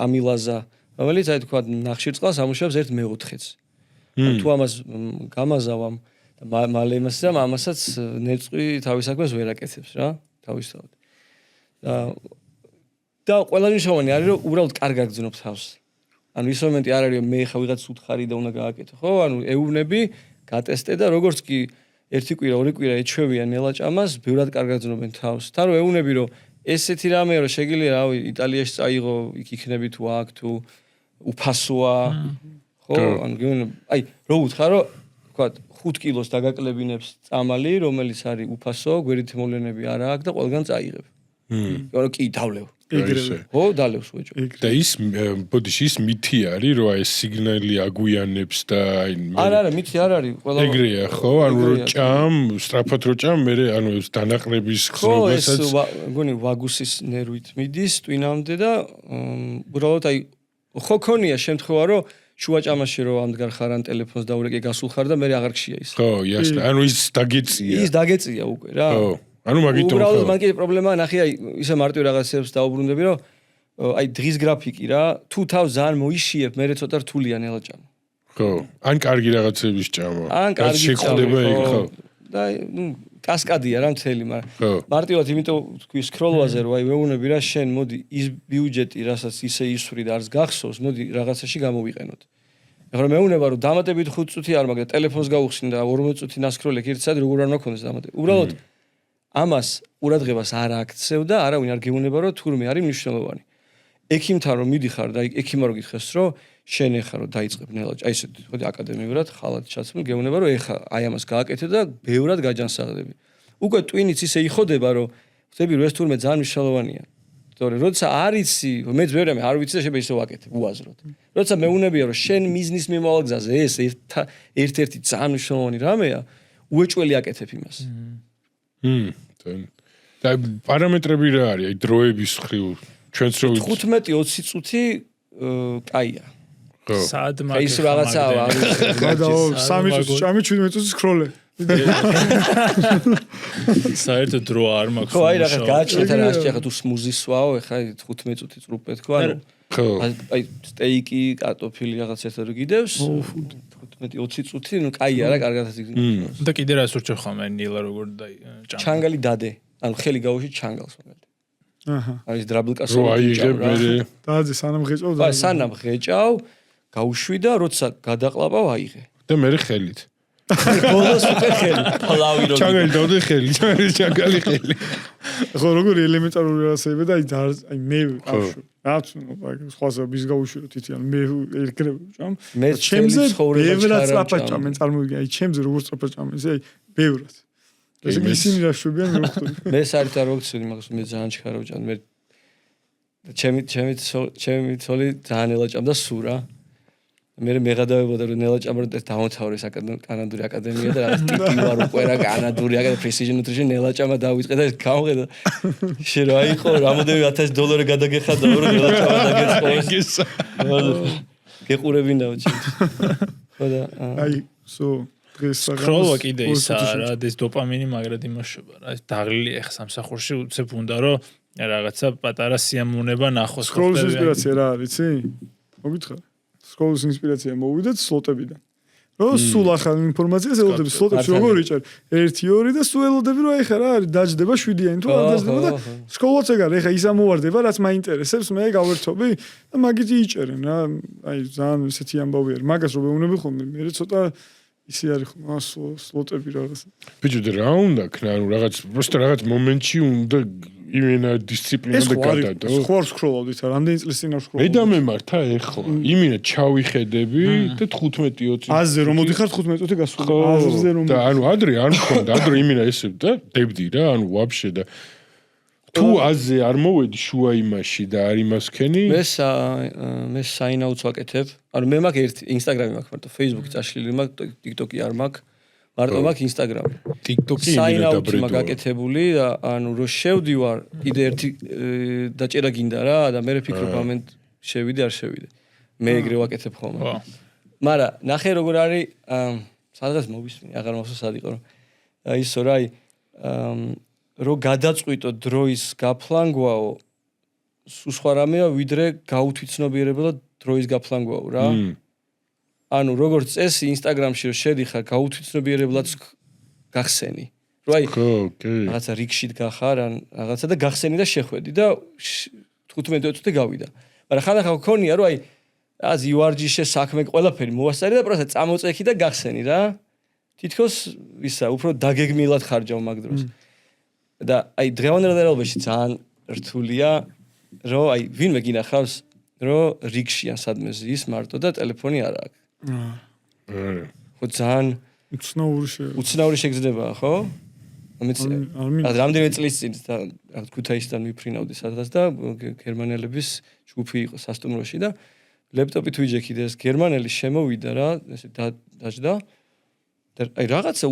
ამილაზა რომელიც აი თქვა ნახშირწყალს ამუშავებს 1/4-ს თუ ამას გამაზავამ და მალე ამასაც ნერწყვი თავის საქმეს ვერ აკეთებს რა თავისთავად და ყველაზე მნიშვნელოვანი არის რომ უბრალოდ კარგად გძნობ თავს. ანუ ის მომენტი არ არის რომ მე ხა ვიღაც უთხარი და უნდა გააკეთო, ხო? ანუ ეუბნები, გატესტე და როგორც კი ერთი კვირა, ორი კვირა ეჩვევიან ნელაჭამას, ბევრად კარგად გძნობენ თავს. თან რომ ეუბნები რომ ესეთი რამეა რომ შეგიძლია რავი იტალიაში წაიღო, იქ იქნები თუ აქ თუ უფასოა, ხო? ანუ აი რო უთხრა რომ თქვა 5 კილოს დაგაკლებინებს წამალი, რომელიც არის უფასო, გვერდითი მოვლენები არ აქვს და ყველგან წაიღებ. ანუ კი დავლევ. ეგრევე. ხო, დალევს უეჭო. და ის ბოდიში ის მითი არის, რომ ეს სიგნალი აგვიანებს და აი არა, მითი არ არის, ყველა ეგრეა, ხო? ანუ რო ჭამ, სწრაფად რო ჭამ, მე ანუ დანაყრების ხსნებასაც ხო, ეს მგონი ვაგუსის ნერვით მიდის ტვინამდე და უბრალოდ აი ხო ქონია შემთხვევა, რომ შუა ჭამაში რომ ამდღარ ხარ ან ტელეფონს დაურეკე გასულ ხარ და მე აღარ გშია ის. ხო, იასნა, ანუ ის დაგეწია. ის დაგეწია უკვე რა. ხო. ანუ მაგიტომ უბრალოდ მან კიდე პრობლემაა ნახე აი ისე მარტივ რაღაცებს დაუბრუნდები რომ აი დღის გრაფიკი რა თუ თავს ძალიან მოიშიებ მე ცოტა რთულია ნელაჭამა ხო ან კარგი რაღაცების ჭამა ან კარგი შეხვდება იქ ხო და ნუ კასკადია რა მთელი მაგრამ მარტივად იმიტომ თქვი სკროლვაზე რომ აი ვეუბნები რა შენ მოდი ის ბიუჯეტი რასაც ისე ისვრი და არს გახსოვს მოდი რაღაცაში გამოვიყენოთ ეხლა მეუბნება რომ დამატებით 5 წუთი არ მაგდა ტელეფონს გაუხსნი და 40 წუთი ნასკროლე 1 საათი როგორ არ უნდა ქონდეს დამატებით უბრალოდ ამას ყურადღებას არ აქცევ და არავინ არ გეუბნება რომ თურმე არის მნიშვნელოვანი. ექიმთან რომ მიდიხარ და ექიმა რო გითხეს რომ შენ ეხა რომ დაიწყებ ნელა აი ესე თქო აკადემიურად ხალათ ჩაცმული გეუბნება რომ ეხა აი ამას გააკეთე და ბევრად გაჯანსაღდები უკვე ტვინიც ისე იხოდება რომ ხდები რომ ეს თურმე ძალიან მნიშვნელოვანია თორე როცა არ იცი მეც ბევრი არ ვიცი და შეიძლება ისე ვაკეთებ უაზროდ როცა მეუნებია რომ შენ მიზნის მიმავალ გზაზე ეს ერთ-ერთი ძალიან მნიშვნელოვანი რამეა უეჭველი აკეთებ იმას და პარამეტრები რა არის აი დროების ხრივ ჩვენც რო 15-20 წუთი კაია სად მაგ ის რაღაცაა გადაო 3 წუთი ჭამი 17 წუთი სკროლე საერთოდ დრო არ მაქვს ხო აი რაღაც გააჩნიათ რა ასჭია ხა თუ სმუზის სვაო ეხა 15 წუთი წრუპე თქო ანუ აი სტეიკი კარტოფილი რაღაც ერთად გიდევს 15-20 წუთი ნუ კაია რა კარგად და კიდე რა სურჩო ხომ ნილა როგორ დაი ჩანგალი დადე ანუ ხელი გავუში ჩანგალს მაგალითად აჰა არის დრაბლკას რო აიღებ მე დაძე სანამ ღეჭავ და სანამ ღეჭავ გავუშვი და როცა გადაყლაპავ აიღე და მე ხელით ბოლოს უკვე ხელი ფლავი რო ჩანგალი დავდე ხელი ჩანგალი ხელი ხო როგორი ელემენტარული რაღაცები და აი მე ავშვი რაც სხვაზე bis გავუშვი თითიან მე ერგრებ ჭამ მე ჩემზე ბევრად სწრაფად ჭამ მე წარმოვიდგინე აი ჩემზე როგორ სწრაფად ჭამ ესე აი ბევრად ეს ისინი რა შვებიან მე ვხვდები მე საერთოდ არ ვქცევი მაგას მე ძალიან ჩქარო ჭამ მე ჩემი თოლი ძალიან ელაჭამდა სურა მე მეღადავებოდა რომ ნელაჭამრო დავამთავრე კანადური აკადემია და რაღაც ტიპი ვარ უკვე რა კანადური აკადემია precision nutrition ნელაჭამა დავიწყე და გავღედა შენ რა იყო რამოდენიმე $1000 გადაგეხადა რომ ნელაჭამა დაგეწყო გეყურებინაო ჩემს ხო და აი სო დღეს სკროლვა კიდე ისაა რა ეს დოპამინი მაგრად იმაშობა რა დაღლილი ახ სამსახურში უცებ უნდა რომ რაღაცა პატარა სიამოვნება ნახოს სკროლის ინსპირაცია რა არის იცი მოგითხარ სკოლის ინსპირაცია მოვიდეთ სლოტებიდან. რომ სულ ახალ ინფორმაციას ელოდები სლოტებში როგორ იჭერ 1-2 და სულ ელოდები რომ აი ხა რა არის დაждდება 7-იანი თუ არ დაждდება და სკოლაც ეგარ ეხა ის ამოვარდება რაც მაინტერესებს მე გავერთობი და მაგით იჭერენ რა აი ძალიან ესეთი ამბავი არის მაგას რომ მეუბნები ხოლმე მე ცოტა ისე არის ხომ სლოტები რაღაც ბიჭო და რა უნდა ქნა ანუ რაღაც просто რაღაც მომენტში უნდა იმენა დისციპლინა და გადადო. ხო სკროლავდით რა, რამდენი წლის წინ არ სკროლავდით. მე და მე მართა ეხლა. იმენა ჩავიხედები და 15-20 აზზე რომ მოდიხარ 15 წუთი გასულა. აზზე რომ და ანუ ადრე არ მქონდა, ადრე იმენა ესე და დებდი რა, ანუ ვაფშე და თუ აზზე არ მოვედი შუა იმაში და არ იმასქენი მე საინაუც ვაკეთებ. ანუ მე მაქვს ერთი Instagram-ი მაქვს, მარტო Facebook-ი წაშლილი მაქვს, TikTok-ი არ მაქვს. მარტო მაქვს Instagram-ი. TikTok-ი იმენა დაბრედო. მაქვს გაკეთებული და ანუ რო შევდივარ, კიდე ერთი დაჭერა გინდა რა და მე ვფიქრობ ამენ შევიდე არ შევიდე. მე ეგრე ვაკეთებ ხოლმე. მაგრამ ნახე როგორ არის სადღაც მოვისმინე, აღარ მახსოვს სად იყო რომ ისო რა რო გადაწყვიტო დროის გაფლანგვაო სხვა რამეა ვიდრე გაუთვითცნობიერება და დროის გაფლანგვაო რა. ანუ როგორც წესი Instagram-ში რომ შედიხარ გაუთვითცნობიერებლად გახსენი. რო აი რაღაცა რიგშით გახარ ან რაღაცა და გახსენი და შეხვედი და 15 წუთი გავიდა. მაგრამ ხანდახან მქონია რომ აი აზ URG-ში საქმე ყველაფერი მოვასწარი და პროსტა წამოწექი და გახსენი რა. თითქოს ისა უფრო დაგეგმილად ხარჯავ მაგ დროს. და აი დღევანდელ რეალობაში ძალიან რთულია რომ აი ვინმე გინახავს რომ რიგში ან სადმე ზის მარტო და ტელეფონი არ აქვს. ხო ძალიან უცნაური შეგრძნება ხო? რამდენიმე წლის წინ ქუთაისიდან მიფრინავდი სადღაც და გერმანელების ჯგუფი იყო სასტუმროში და ლეპტოპით ვიჯექი და ეს გერმანელი შემოვიდა რა ესე დაждდა და აი რაღაცა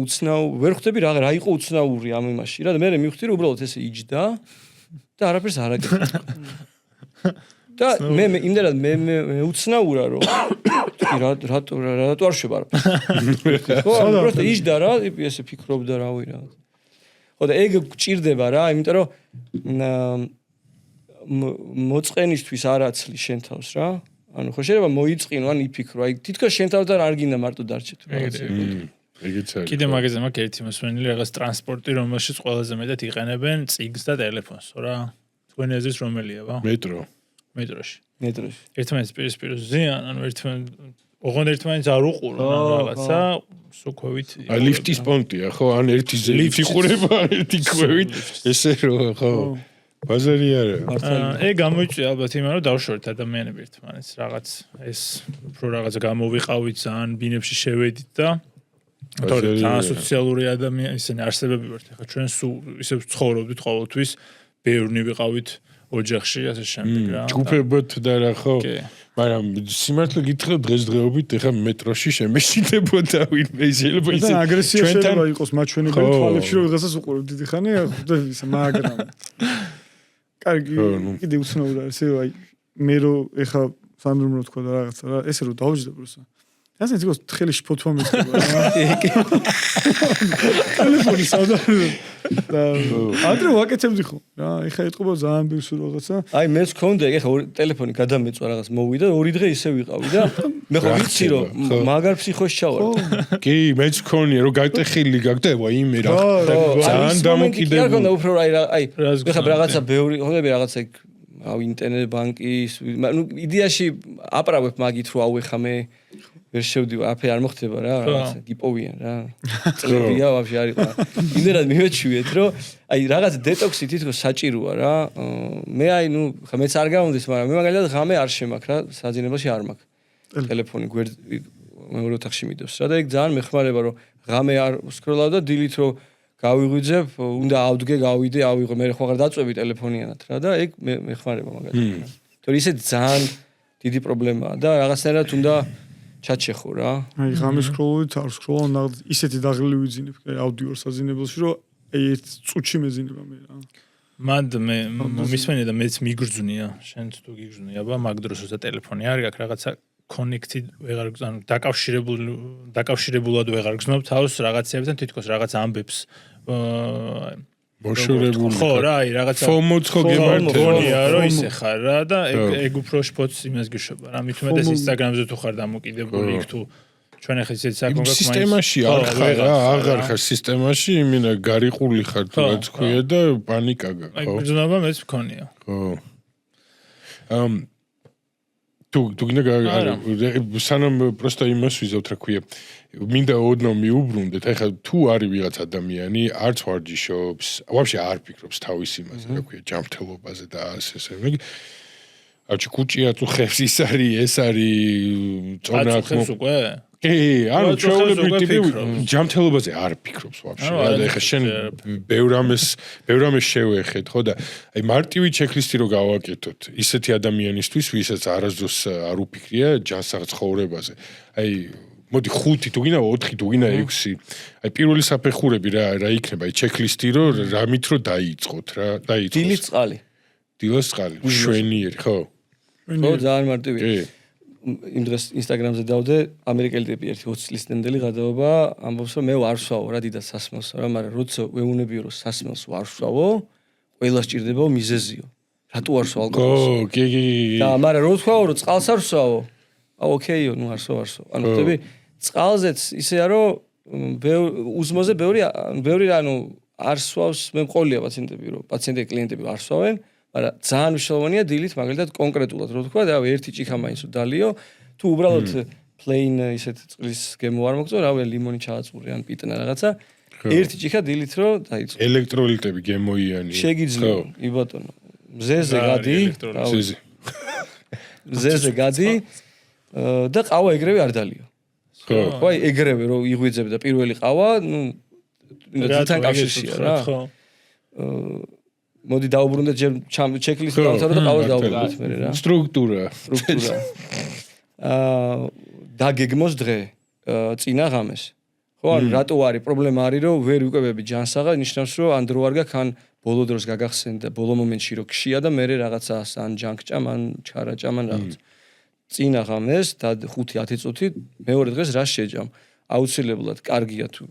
ვერ ხვდები რა იყო უცნაური ამ იმაში რა და მე მივხვდი რომ უბრალოდ ესე იჯდა და არაფერს არ აკეთებდა და მე იმდენად მე უცნაურა რომ რატო არ შვება არაფერს ხო უბრალოდ იჯდა რა ესე ფიქრობდა რავი რა ხო და ეგ გჭირდება რა იმიტომ რომ მოწყენისთვის არ აცლი შენ თავს რა ანუ ხო შეიძლება მოიწყინო ან იფიქრო აი თითქოს შენ თავთან არ გინდა მარტო დარჩეთ ეგეც არის კიდე მაგაზე მაქვს ერთი მოსვენილი რაღაც ტრანსპორტი რომელშიც ყველაზე მეტად იყენებენ წიგნს და ტელეფონს რა თქვენი აზრის რომელია ვა მეტროში ერთმანეთს პირისპირ ზიან ანუ ოღონდ ერთმანეთს არ უყურონ რაღაცა სუქოვით აი ლიფტის პონტია ხო ან ერთი ზე ლიფტი ყურება ერთი ქვევით ესე რო ხო ბაზარი არა. გამოიწვია ალბათ იმან რომ დავშორეთ ადამიანები ერთმანეთს რაღაც ეს უფრო რაღაც გამოვიყავით ძალიან ბინებში შევედით და თან სოციალური ადამიანები ისინი არსებები ვართ ახლა ჩვენ სულ ისე ცხოვრობდით ყოველთვის ბევრი ვიყავით ოჯახში ასე შემდეგ რა ჯგუფებად და რა ხო მაგრამ სიმართლე გითხრა დღესდღეობით ეხა მეტროში შემეშინდებოდა ვინმე შეიძლება ისე აგრესია შეიძლება იყოს მაჩვენებელი თვალებში რომ ვიღაცას უყურებ დიდი ხანი ისე მაგრამ კარგი კიდე უცნაური არის აი მე რო ეხა სანდრომ რო თქვა და რაღაცა რა ესე რო დავჯდებ როცა ასე თქოს თხელიში ფოთვა მეცდება რა ტელეფონი სადაა და ადრე ვაკეთებდი ხო რა ეხა ეთყობა ძალიან ბევრს რაღაცა აი მეც ქონდა ეხა ტელეფონი გადამეწვა რაღაც მოვიდა 2 დღე ისე ვიყავი და მე ხო ვიცი რომ მაგარ ფსიქოში ჩავარ კი მეც ქონია რომ გატეხილი გაგდება იმე რა ძალიან დამოკიდებული რა გქონდა უფრო აი ეხა რაღაცა ბევრი ხონდები რაღაცა აუ ინტერნეტ ბანკის ნუ იდეაში აპრავებ მაგით რომ აუეხა მე ვერ შევდივარ აფე არ მოხდება რა რაღაცა გიპოვიან რა წლებია ვაფშე არ იყო იმერად მივეჩვიეთ რომ აი რაღაც დეტოქსი თითქოს საჭიროა რა მე აი ნუ ხა მეც არ გამომდის მაგრამ მე მაგალითად ღამე არ შემაქ რა საძინებელში არ მაქვს ტელეფონი მეორე ოთახში მიდევს რა და ეგ ძალიან მეხმარება რომ ღამე არ სკროლავ და დილით რომ გავიღვიძებ უნდა ავდგე გავიდე ავიღო მე ხო აღარ დაწვევი ტელეფონიანად რა და ეგ მეხმარება მაგალითად თორე ისე ძალიან დიდი პრობლემაა და რაღაცნაირად უნდა ჩაჩეხო რა. აი ღამე სკროლით არ სკროლავ ისეთი დაღლილი ვიძინებ აუდიო საზინებელში რომ აი ერთ წუთში მეძინება მე რა. მანდ მე მისმენია და მეც მიგრძვნია შენც თუ გიგრძვნია აბა მაგ დროს როცა ტელეფონი არის აქ რაღაცა connected ვეღარ ანუ დაკავშირებულად ვეღარ გრძნობ თავს რაღაცებთან თითქოს რაღაც ამბებს მოშორებული ხო რა აი რაღაცა ფომოც ხო გემართია რომ ისე ხარ რა და ეგ უფრო შფოთს იმას გიშობა რა მით უმეტეს ინსტაგრამზე თუ ხარ დამოკიდებული იქ თუ ჩვენ ახლა ისეთ საკონკრეტ სისტემაში არ ხარ რა აღარ ხარ სისტემაში იმინა გარიყული ხარ თუ რაც ქვია და პანიკა გაქვს ხო აი გზნობა მეც მქონია ხო თუ გინდა სანამ პროსტა იმას ვიზავთ რა ქვია მინდა ოდნავ მიუბრუნდეთ ეხლა თუ არის ვიღაც ადამიანი არც ვარჯიშობს ვაფშე არ ფიქრობს თავის იმაზე რა ქვია ჯანმრთელობაზე და ასე არჩი კუჭია თუ ხებს ის არის ეს არის წონა ხებს უკვე კი ანუ ჩვეულებრივ ტიპი ჯანმრთელობაზე არ ფიქრობს ვაფშე და ეხლა შენ ბევრ ამას შევეხეთ ხო და აი მარტივი ჩექლისტი რო გავაკეთოთ ისეთი ადამიანისთვის ვისაც არასდროს არ უფიქრია ჯანსაღ ცხოვრებაზე აი მოდი 5 თუ გინდა 4 თუ გინდა 6 აი პირველი საფეხურები რა იქნება აი ჩექლისტი რო რამით რო დაიწყოთ რა დილის წყალი შვენიერი ხო ხო ძალიან მარტივია იმ დღეს ინსტაგრამზე დავდე ამერიკელი ტიპი ერთი 20 წლის წინდელი გადაობა ამბობს რომ მე ვარ ვსვავო რა დიდად სასმელს რა მაგრამ როცა ვეუნებიო რომ სასმელს ვარ ვსვავო ყველა სჭირდებაო მიზეზიო რატო არ ვსვავ ალკოჰოლს ო კი და მაგრამ რო ვთქვაო რომ წყალს არ ვსვავო აუ ოკეიო ნუ არ ვსვავ ანუ ხტები წყალზეც ისეა რომ უსმოზე ბევრი ანუ არ ვსვავს მე მყოლია პაციენტები კლიენტები არ ვსვავენ მაგრამ ძალიან მნიშვნელოვანია დილით მაგალითად კონკრეტულად რო თქვა და ერთი ჭიქა მაინც დალიო თუ უბრალოდ plain ისეთ წყლის გემო არ მოგწო რავი ლიმონი ჩააწური ან პიტნა რაღაცა ერთი ჭიქა დილით რო დაიწყო ელექტროლიტები გემოიანი შეგიძლია იბატონო მზეზე გადი და ყავა ეგრევე არ დალიო ხო აი ეგრევე რო იღვიძებ და პირველი ყავა ნუ თან კავშირშია რა მოდი დაუბრუნდეთ ჯერ ჩექლისტი დავწერო და ყავას დაუბრუნდეთ მე რა სტრუქტურა დაგეგმოს დღე წინა ღამეს ხო ან რატო არის პრობლემა არის რომ ვერ ვიკვებები ჯანსაღად ნიშნავს რომ ან დრო არ გაქვს ან ბოლო დროს გაგახსენ და ბოლო მომენტში რო ქშია და მე რაღაცა ან ჯანკ ჭამ ან ჩარა ჭამ ან რაღაც წინა ღამეს და 5-10 წუთი მეორე დღეს რა შეჯამ აუცილებლად კარგია თუ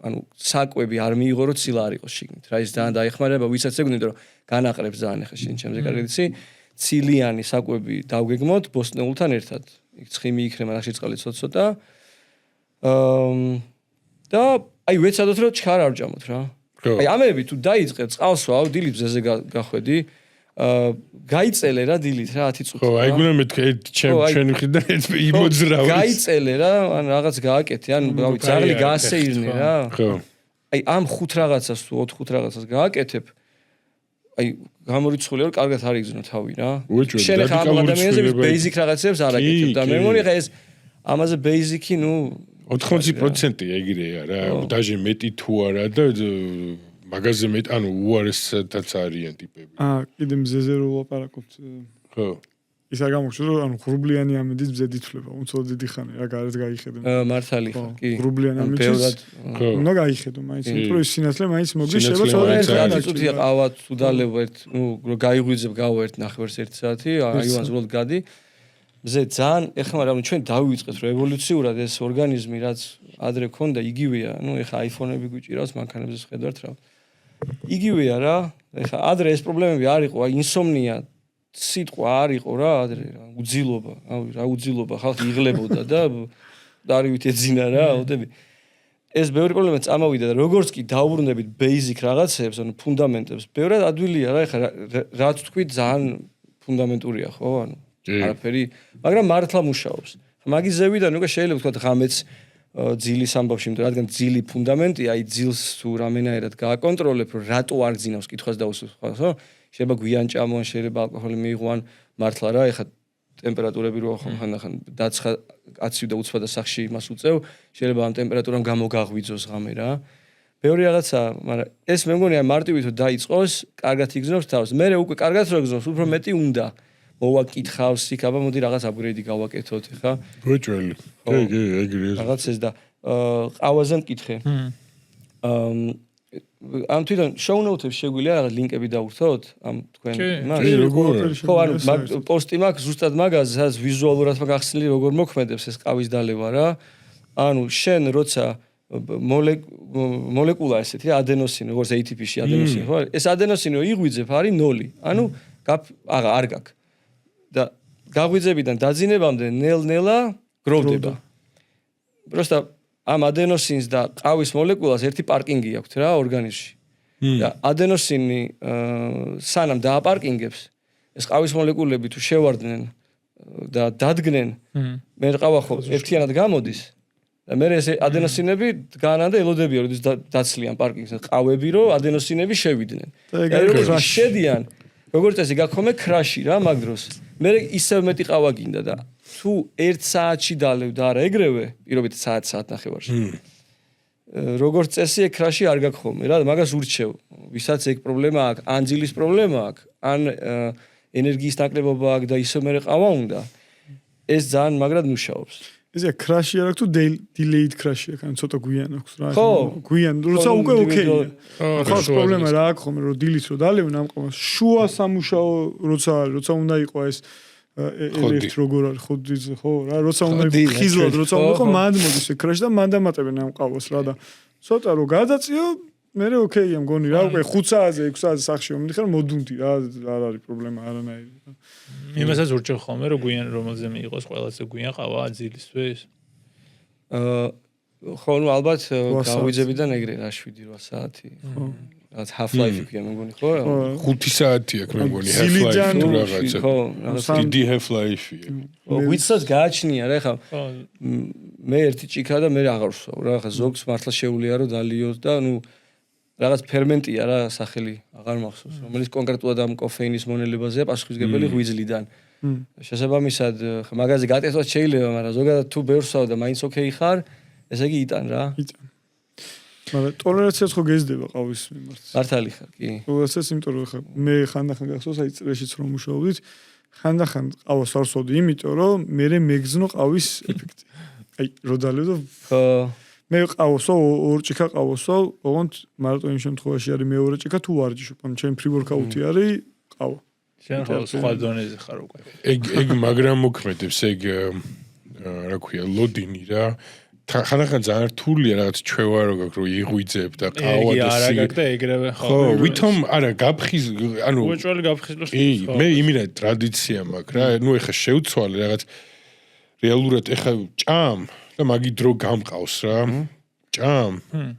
ანუ საკვები არ მიიღო რომ ცილა არ იყოს შიგნით რა ის ძალიან დაეხმარება ვისაც ეგნით რომ განაყრებს ძალიან ახლა შენ ჩემზე კარგი იცი ცილიანი საკვები დავგეგმოთ ბოსტნეულთან ერთად იქ ცხიმი იქნება ნახშირი წყალი ცოტა და აი ვეცადოთ რომ ჩქარ არ ვჭამოთ რა აი ამები თუ დაიწყებ წყალს ვავ დილით მზეზე გახვედი გაიწელე რა დილით რა 10 წუთი ხო აი გუნა მეთქე ჩვენ ვიხდით იმოძრავი გაიწელე რა ან რაღაც გააკეთე ან ძაღლი გაასეირნე რა ხო აი ამ 5 რაღაცას თუ 4-5 რაღაცას გააკეთებ აი გამორიცხულია რომ კარგად არ იგზნო თავი რა. შენ ხა ამ ადამიანებს basic რაღაცებს არ აკეთებ და მე მგონი ხა ეს ამაზე basic-ი ნუ 80% ეგრეა რა, даже მეტი თუ არა და მაგაზე მეტ ანუ უარესთაც არიან ტიპები. კიდე მზეზე რო ვლაპარაკობთ. ხო. ის არ გამოგჩნდა რომ ანუ ღრუბლიანი ამიდის მზე დითვლება, უცოდ დიდი ხანი რა გარეთ გაიხედო. მართალი ხარ, კი. ღრუბლიანი ამიდის. უნდა გაიხედო, მაინც იმიტომ რომ სინათლე მაინც მოგდის შევა ცოტა წუთია ყავა თუ დალევ ერთ, ნუ რო გაიღვიძებ გავ ერთ ნახევარს 1 საათი, აივანს უბრალოდ გადი. მზე ძალიან ეხლა მაგრამ ჩვენ დავივიწყეთ რომ ევოლუციურად ეს ორგანიზმი რაც ადრე ქონდა იგივეა, ნუ ეხლა აიფონები გვიჭირავს მანქანებზე შედვართ რა. იგივეა რა. ეხლა ადრე ეს პრობლემები არ იყო, აი ინსომნია სიტყვა არ იყო რა ადრე რა უძილობა, რა უძილობა ხალხი იღლებოდა და დარივით ეძინა რა, ოდები. ეს ბევრი პრობლემა წამოვიდა და როგორც კი დაუბრუნდებით basic რაღაცებს, ანუ ფუნდამენტებს, ბევრად ადვილია რა, ეხლა რაც თქვი ძალიან ფუნდამენტურია ხო, ანუ არაფერი, მაგრამ მართლა მუშაობს. მაგის ზევიდან უკვე შეიძლება ვთქვა ღამეც ძილის ამბავში, იმიტომ რადგან ძილი ფუნდამენტია, აი ძილს თუ რამენაირად გააკონტროლებ, რომ რატო არ გძინავს კითხვას დაუსვას, ხო? შეიძლება გვიან ჭამონ, შეიძლება ალკოჰოლი მიიღوان, მართლა რა, ეხლა ტემპერატურები რო ხან დაცხა აცივ და უცბად სახში იმას უწევ, შეიძლება ამ ტემპერატურამ გამოგაღვიძოს ღამე რა. ბევრი რაღაცა, მაგრამ ეს მე მგონი აი მარტივით რომ დაიწყოს, კარგად იგზნობს თავს. მე უკვე კარგად რო იგზნობს, უფრო მეტი უნდა. მოვაკითხავს იქ, აბა მოდი რაღაც upgrade გავაკეთოთ, ხა? გოჭველი. კი, ეგრეა. რაღაც ეს და ყავაზე მკითხე. ამ თვითონ show notes-ებში შეგვიძლია რაღაც ლინკები დავურთოთ ამ თქვენ იმას? ხო, ანუ პოსტი მაქვს ზუსტად მაგაზე, სადაც ვიზუალურად მაგახსნილი როგორ მოქმედებს ეს ყავის დალევა რა. ანუ შენ როცა მოლეკულა ესეთი ადენოსინი, როგორც ATP-ში ადენოსინი, ხო? ეს ადენოსინი რო იღვიძებ არის 0. ანუ არ გაქვს. და გაღვიძებიდან დაძინებამდე ნელ-ნელა გროვდება. просто ამ ადენოსინს და ყავის მოლეკულას ერთი პარკინგი აქვს რა ორგანიზმში. და ადენოსინი სანამ დააპარკინგებს, ეს ყავის მოლეკულები თუ შევარდნენ და დადგნენ, მე ყავა ხო ერთიანად გამოდის. და მე ეს ადენოსინები დგანან და ელოდებიან, როდის დაცლიან პარკინგს, ყავები რო ადენოსინები შევიდნენ. და როგორც შედიან, როგორც წესი გაქხომე კრაში რა მაგ დროს. მე ისევ მეტი ყავა გინდა და თუ 1 საათში დალევ და არა ეგრევე, პირობით საათ ნახევარში. როგორც წესი ეგ კრაში არ გაქხომე რა, მაგას ურჩევ. ვისაც ეგ პრობლემა აქვს, ან ძილის პრობლემა აქვს, ან ენერგიის ნაკლებობა აქვს და ისევ მე ყავა უნდა. ეს ძალიან მაგრად მუშაობს. ეს კრაში არ აქვს თუ delayed crash აქვს, ან ცოტა გვიან აქვს რა. გვიან, როცა უკვე ოკეია. ხო, პრობლემა რა აქვს ხომ, რომ დილით რო დალევენ ამ ყავას, შუა სამუშაო როცა უნდა იყო ეს ელექტრო როგორ არის ხო რა, როცა უნდა იყო ხიზლად, როცა უნდა იყო მანდ მოდის ეს crash და მან დამატებენ ამ ყავას რა და ცოტა რო გადაწიო მე ოკეია მგონი რა, უკვე 5 საათზე 6 საათზე სახში მომდიხარ მოდუნდი რა, არ არის პრობლემა არანაირი. იმასაც ურჩევ ხოლმე რომ გვიან რომელზე მიიღოს ყველაზე გვიან ყავა ძილისთვის. ხო, ნუ ალბათ გავიძებიდან ეგრე რა 7-8 საათი. რაც half life ქვია მე მგონი ხო? 5 საათი აქვს მე მგონი half life თუ რაღაცა. ხო, დიდი half life-ია. ვიცაც გააჩნია რა ხა. მე ერთი ჭიქა და მე აღარ ვსვავ რა ხა ზოგს მართლა შეუძლია რომ დალიოს და ნუ რაღაც ფერმენტია რა სახელი აღარ მახსოვს რომელიც კონკრეტულად ამ კოფეინის მონელებაზეა პასუხისმგებელი ღვიძლიდან შესაბამისად მაგაზე გაკეთოთ შეიძლება მაგრამ ზოგადად თუ ბევრსავ და მაინც ოკეი ხარ ესე იგი იტან რა იტან მაგრამ ტოლერანციაც ხო გეზდება ყავის მიმართ მართალი ხარ კი ტოლერანციაც იმიტომ რომ ხა მე ხანდახან გახსოვს აი წრეშიც რომ მუშაობდით ხანდახან ყავას არ ვსვავდი იმიტომ რომ მე მეგზნო ყავის ეფექტი აი რო დალევ და მე ყავოსო ორ ჭიქა ყავოსო, ოღონდ მარტო იმ შემთხვევაში არის მეორე ჭიქა თუ არ ჯიშობ, ანუ ჩემ free workout-ი არის ყავა. შენ ხო სხვა დონეზე ხარ უკვე. ეგ მაგრამ მოქმედებს, ეგ რა ქვია, ლოდინი რა. ხანახან ძალიან რთულია რაღაც ჩვევა რო გაქვს რომ იღვიძებ და ყავა და არა გაქვს და ეგრევე ხო. ხო, ვითომ არა გაფხიზ, ანუ უეჭველი გაფხიზლოს. მე იმენა ტრადიცია მაქვს რა, ნუ ეხა შევცვალე რაღაც რეალურად ეხა ჭამ და მაგი დრო გამყავს რა. ჭამ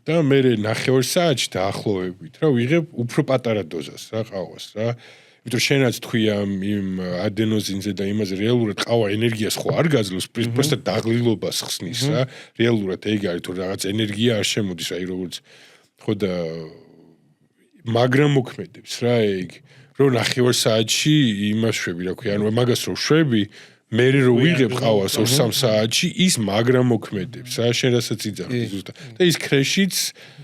და მე ნახევარ საათში დაახლოებით რა ვიღებ უფრო პატარა დოზას რა ყავას რა. იმიტომ შენაც თქვია იმ ადენოზინზე და იმაზე რეალურად ყავა ენერგიას ხო არ გაძლევს, просто დაღლილობას ხსნის რა. რეალურად ეგ არის თუ რაღაც ენერგია არ შემოდის, აი როგორც ხო და მაგრამ მოქმედებს რა ეგ რომ ნახევარ საათში იმას შვები რა ქვია ანუ მაგას რო შვები მე რო ვიღებ ყავას 2-3 საათში ის მაგრამ მოქმედებს რა შენ რასაც იძახდი ზუსტად და ის ქრეშიც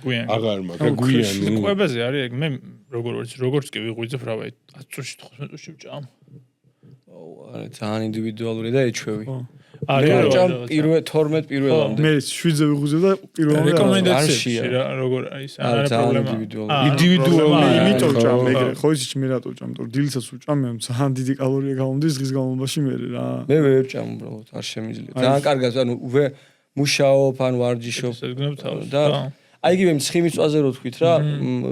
აღარ მაგა გვიანი ყვებაზე არის ეგ მე როგორც კი ვიღვიძებ რა ვაი 10 წუთში 15 წუთში ვჭამ ძალიან ინდივიდუალური და ეჩვევი არის ვჭამ 12 პირველამდე მე 7-ზე ვიღვიძებ და პირველამდე რეკომენდაციებში რა როგორ არის არა პრობლემა ინდივიდუალური იმიტომ ვჭამ ეგრე ხო იცი მე რატო ვჭამ თორე დილსაც ვჭამ მე ძალიან დიდი კალორია გამომდის დღის განმავლობაში მე რა მე ვერ ვჭამ უბრალოდ არ შემიძლია ძალიან კარგად ანუ მუშაობ ან ვარჯიშობ და აი იგივე ცხიმის წვაზე რო თქვით რა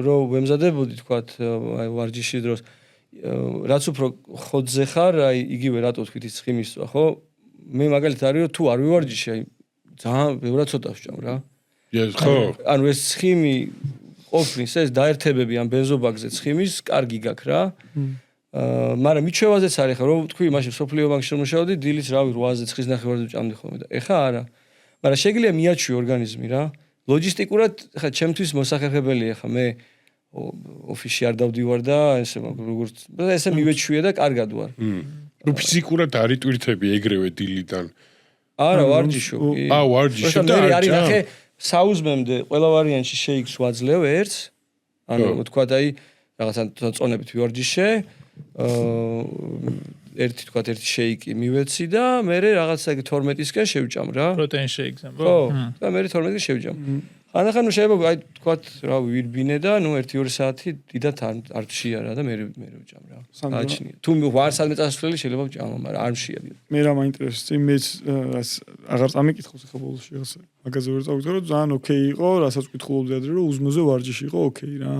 რომ ვემზადებოდი თქვათ აი ვარჯიშის დროს რაც უფრო ხოძზე ხარ აი იგივე რატო თქვით ის ცხიმის წვა ხო მე მაგალითად არის რომ თუ არ ვივარჯიშე აი ძალიან ბევრად ცოტა ვჭამ რა ხო ანუ ეს ცხიმი ყოფნის ეს დაერთებები ან ბენზობაგზე ცხიმის კარგი გაქვს რა მაგრამ მიჩევაზეც არის ხა რომ თქვი მაშინ სოფლიო ბანკში შემოშავდი დილის რავი 8-ზე 9:30-ზე ვჭამდი ხოლმე და ეხა არა მაგრამ შეიძლება მიაჩვი ორგანიზმი რა ლოჯისტიკურად ხა ჩემთვის მოსახერხებელია ხა მე ოფისში არ დავდივარ და ესე როგორც ესე მივეჩვია და კარგად ვარ რო ფიზიკურად არის ტვირთები ეგრევე დილიდან არა ვარჯიშობ კი ვარჯიშობ და არის ნახე საუზმემდე ყველა ვარიანტში შეიქს ვაძლევ ერთს ანუ თქვა და აი რაღაცა წონებით ვივარჯიშე ერთი თქვა ერთი შეიკი მივეცი და მე რაღაცა 12-ისკენ შევჭამ რა პროტეინ შეიქს ხო და მე 12-ისკენ შევჭამ ხანახან შეიძლება აი თქვა რა ვირბინე და ნუ 1-2 საათი დიდად არ შეარა და მე ვჭამ რა გააჩნია თუ ვარ სადმე წასვლელი შეიძლება ვჭამო მაგრამ არ შეადია მე რა მაინტერესებს მე აღარ წამიკითხავს ხა ბოლოსში ასე მაგაზე ვერ წავიდე რომ ძალიან ოკეი იყო რასაც ვკითხულობდი ადრე რომ უზმოზე ვარჯიში იყო ოკეი რა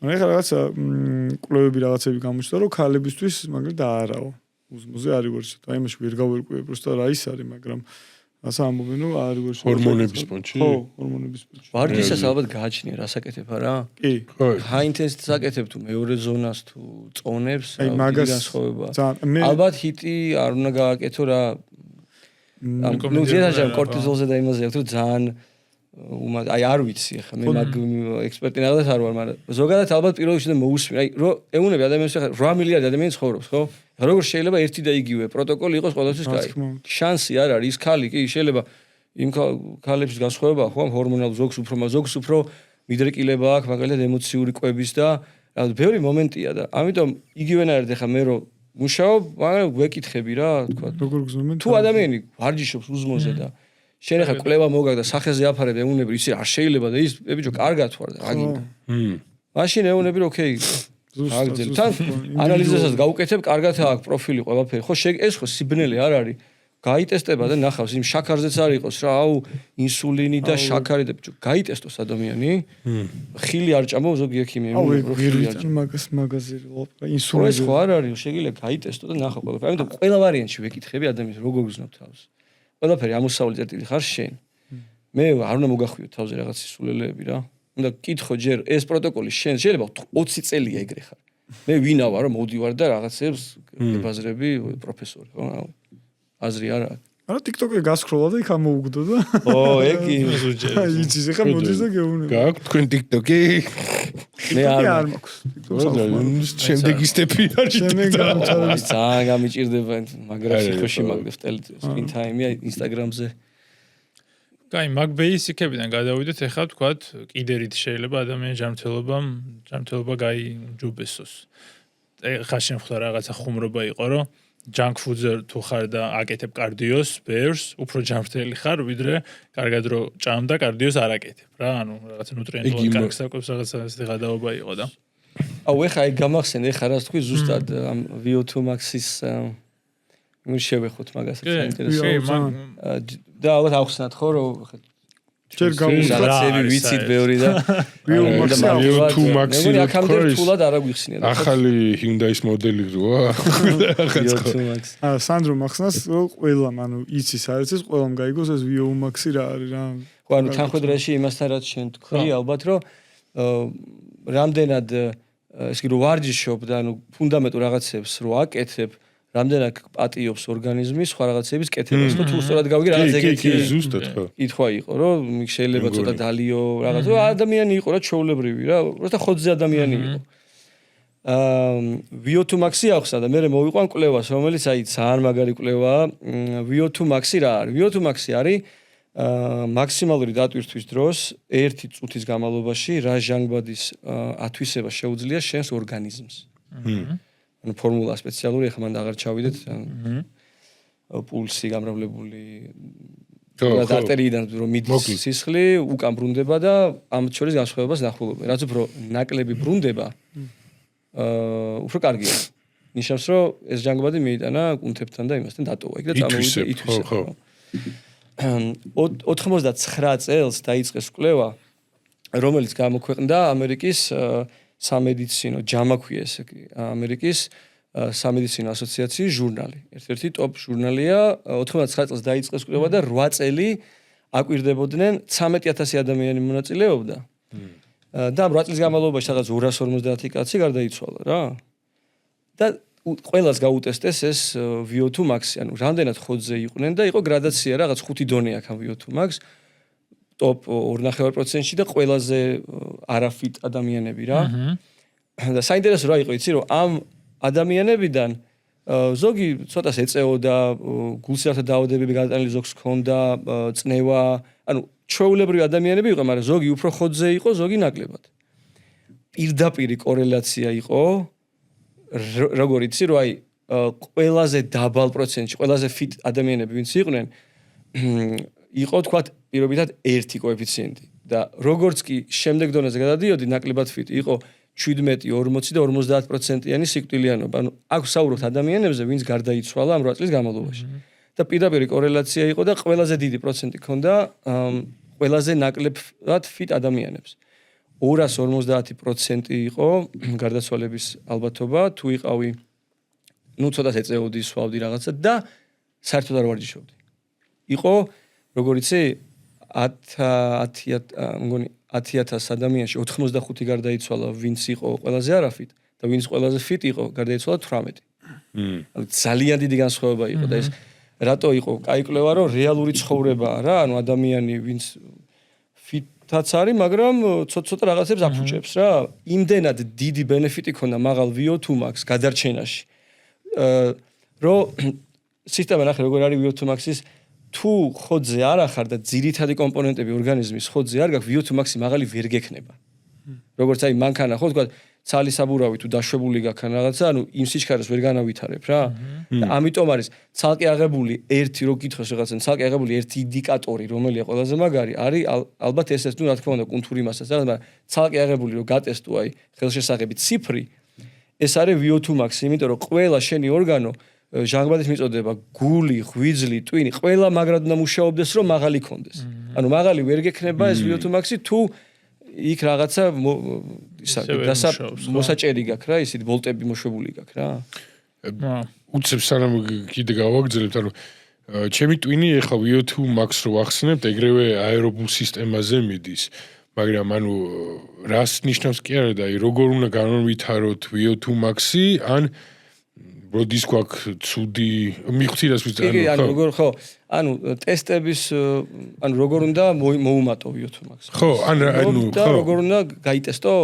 მაგრამ ეხლა რაღაცა კვლევები რაღაცები გამოჩნდა რომ ქალებისთვის მაგალითად არაო უზმოზე არის ვარჯიში და იმაში ვერ გავერკვევ პროსტა რა ის არის მაგრამ ასე ამბობენ რომ არის ვარჯიში ჰორმონების პონჩი ხო ჰორმონების პონჩი ვარჯიშას ალბათ გააჩნია რა საკეთებ არა კი ჰაი ინტენსიტეტს საკეთებ თუ მეორე ზონას თუ წონებს აი მაგას ალბათ ჰიტი არ უნდა გააკეთო რა ნუ ძირითადად კორტიზოლზე და იმაზე აქვს რომ ძალიან აი არ ვიცი ახლა მე მაგ ექსპერტი ნახეთ არ ვარ მაგრამ ზოგადად ალბათ პირველ რიგში და მოусმენ აი რომ ეუნები ადამიანს ახლა 8 მილიარდი ადამიანი ცხოვრობს ხო როგორ შეიძლება ერთი და იგივე პროტოკოლი იყოს ყოველთვის კაი შანსი არ არის ის ქალი კი შეიძლება იმ ქალების განსხვავება ხო ჰორმონალ ზოგს უფრო მიდრეკილება აქვს მაგალითად ემოციური კვების და რა ბევრი მომენტია და ამიტომ იგივენაირად ახლა მე რომ მუშაობ მაგრამ ვეკითხები რა თქვა როგორ გზნობენ თუ ადამიანი ვარჯიშობს უზმოზე და შენ ახლა კვლევა მოგაგდა სახეზე აფარებ ეუნები იცი არ შეიძლება და ის ბიჭო კარგად ვარ და რა გინდა მაშინ ეუნები რომ ოკეი აგძელი თან ანალიზასაც გავუკეთებ კარგად აქვს პროფილი ყველაფერი ხო ეს ხო სიბნელე არ არის გაიტესტება და ნახავს იმ შაქარზეც არ იყოს რა აუ ინსულინი და შაქარი და ბიჭო გაიტესტოს ადამიანი ხილი არ ჭამო ზოგი ექიმი მაგაზე ინსულინი ეს ხო არ არის შეიძლება გაიტესტო და ნახო ყველაფერი ამიტომ ყველა ვარიანტში ვეკითხები ადამიანს როგორ გზნობ თავს ყველაფერი ამოსავალი წერტილი ხარ შენ მე არ უნდა მოგახვიო თავზე რაღაც სულელეები რა უნდა კითხო ჯერ ეს პროტოკოლი შენ შეიძლება 20 წელია ეგრე ხარ მე ვინა ვარ რომ მოდივარ და რაღაცებს ებაზრები პროფესორი ხო აზრი არ აქვს არა TikTok-ზე გასკროლა და იქ ამოუგდო და ო ეგი აი იცი ხა მოდის და გეუბნება გააქვთ თქვენ TikTok-ი მე არ მაქვს შემდეგი სტეპი არის ძალიან გამიჭირდება მაგრამ სიხოში მაგდებს screen time-ი Instagram-ზე კაი მაგ ბეისიკებიდან გადავიდეთ ეხლა თქვათ კიდერით შეიძლება ადამიანის ჯანმრთელობა გაიჯობესოს ეხლა შემხვდა რაღაცა ხუმრობა იყო რომ junk food-ზე თუ ხარ და აკეთებ კარდიოს, ბერს, უფრო ჯანმრთელი ხარ, ვიდრე კარგად რო ჭამ და კარდიოს არ აკეთებ რა, ანუ რაღაცა ნუტრიენტული კარგ საკვებს რაღაცა ესეთი გადაობა იყო და. აუ ეხა აი გამახსენე ეხა რას თქვი ზუსტად ამ VO2 Max-ის შევეხოთ მაგასაც საინტერესო. და ალბათ ახსნათ ხო რომ ჯერ რაღაცები ვიცით ბევრი და VO2 Max-ი მე აქამდე რთულად არ აგვიხსნია. ახალი Hyundai-ის მოდელი როა. VO2 Max. სანდრო მახსნას რომ ყველამ ანუ იცის არის ეს ყველამ გაიგოს ეს VO2 Max-ი რა არის რა. ხო ანუ თანხმდროში იმასთან რაც შენ თქვი ალბათ რომ რამდენად ეს კი რო ვარჯიშობ და ანუ ფუნდამენტურ რაღაცებს რო აკეთებ რამდენად პატიობს ორგანიზმი სხვა რაღაცების კეთებას, ხო თუ სწორად გავიგე რაღაც ეგეთი ზუსტად ხო. კითხვა იყო, რომ შეიძლება ცოტა დალიო რაღაც, ადამიანი იყო რა ჩვეულებრივი რა, უბრალოდ ხოძზე ადამიანი იყო. VO2 max-ი ახსნა და მე მოვიყვან კვლევას, რომელიც აი ძალიან მაგარი კვლევაა. VO2 max-ი რა არის? VO2 max-ი არის მაქსიმალური დატვირთვის დროს 1 წუთის განმავლობაში რა ჟანგბადის ათვისება შეუძლია შენს ორგანიზმს. ანუ ფორმულა სპეციალური, ახლა მანდ აღარ ჩავიდეთ. პულსი გამრავლებული და არტერიიდან რომ მიდის სისხლი, უკან ბრუნდება და ამ შორის განსხვავებას ნახულობენ. რაც უფრო ნაკლები ბრუნდება, უფრო კარგია. ნიშნავს, რომ ეს ჟანგბადი მიიტანა კუნთებთან და იმასთან დატოვა იქ და წამოვიდა ითვისება. ხო. 99 წელს დაიწყეს კვლევა, რომელიც გამოქვეყნდა ამერიკის სამედიცინო ჯამა ქვია ესე კი ამერიკის სამედიცინო ასოციაციის ჟურნალი. ერთ-ერთი ტოპ ჟურნალია. 99 წელს დაიწყეს კვლევა და 8 წელი აკვირდებოდნენ 13000 ადამიანი მონაწილეობდა. და 8 წლის განმავლობაში რაღაც 250 კაცი გარდაიცვალა რა. და ყველას გაუტესტეს ეს VO2 max-ი, ანუ რამდენად ხოძზე იყვნენ და იყო გრადაცია რაღაც 5 დონე აქვს VO2 max. ტოპ 2.5%-ში და ყველაზე არაფიტ ადამიანები რა. და საინტერესო რა იყო, იცი რომ ამ ადამიანებიდან ზოგი ცოტას ეწეოდა, გულსიართა დაავადებები გადატანილი ზოგს ჰქონდა, წნევა, ანუ ჩვეულებრივი ადამიანები იყო, მაგრამ ზოგი უფრო ხოძზე იყო, ზოგი ნაკლებად. პირდაპირი კორელაცია იყო, როგორ იცი რომ აი ყველაზე დაბალ პროცენტში, ყველაზე fit ადამიანები ვინც იყვნენ, იყო თქვათ პირობითად 1 კოეფიციენტი და როგორც კი შემდეგ დონეზე გადადიოდი ნაკლებად fit იყო 17, 40 და 50%-იანი სიკვდილიანობა. ანუ აქ საუბრობთ ადამიანებზე, ვინც გარდაიცვალა ამ 8 წლის განმავლობაში. და პირდაპირი კორელაცია იყო და ყველაზე დიდი პროცენტი ჰქონდა ყველაზე ნაკლებად fit ადამიანებს. 250% იყო გარდაცვალების ალბათობა, თუ იყავი ნუ ცოტას ეწეოდი, სვავდი რაღაცა და საერთოდ არ ვარჯიშობდი. იყო როგორ იცი 10,000 ადამიანში 85 გარდაიცვალა, ვინც იყო ყველაზე არაფით და ვინც ყველაზე fit იყო, გარდაიცვალა 18. ანუ ძალიან დიდი განსხვავება იყო და ეს რატო იყო? კაი კვლევა რომ რეალური ცხოვრებაა რა, ანუ ადამიანი ვინც fit-აც არის, მაგრამ ცოტა რაღაცებს აფუჭებს რა. იმდენად დიდი ბენეფიტი ქონდა მაღალ VO2 max გადარჩენაში. რომ სისტემა ნახე როგორ არის VO2 max-ის თუ ხოძზე არ ახარ და ძირითადი კომპონენტები ორგანიზმის ხოძზე არ გაქვს, VO2 max-ი მაღალი ვერ გექნება. როგორც აი მანქანა ხო თქვა ცალი საბურავი თუ დაშვებული გაქვს რაღაცა, ანუ იმ სიჩქარეს ვერ განავითარებ რა. და ამიტომ არის ცალკე აღებული ერთი რო გითხოს რაღაცა, ცალკე აღებული ერთი ინდიკატორი, რომელია ყველაზე მაგარი, არის ალბათ ესეც, ну რა თქმა უნდა, კუნთური მასას რაღაც, მაგრამ ცალკე აღებული რო გატესტო აი ხელშესაღები ციფრი, ეს არის VO2 max, იმიტომ რომ ყველა შენი ორგანო ჟანგბადის მიწოდება, გული, ღვიძლი, ტვინი, ყველა მაგრად უნდა მუშაობდეს, რომ მაღალი ქონდეს. ანუ მაღალი ვერ გექნება ეს VO2 max-ი თუ იქ რაღაცა მოსაჭერი გაქვს რა, ისეთი ვოლტები მოშვებული გაქვს რა. უცებ სანამ კიდე გავაგრძელებთ, ანუ ჩემი ტვინი ეხლა VO2 max რო ახსნებთ, ეგრევე აერობულ სისტემაზე მიდის. მაგრამ ანუ რას ნიშნავს კი არა და როგორ უნდა განვითაროთ VO2 max-ი, ან როდის გვაქვს ცუდი მიხვდირას ვიც ანუ როგორ ხო ანუ ტესტების ანუ როგორ უნდა მოუმატო VO2 max ხო ანუ და როგორ უნდა გაიტესტო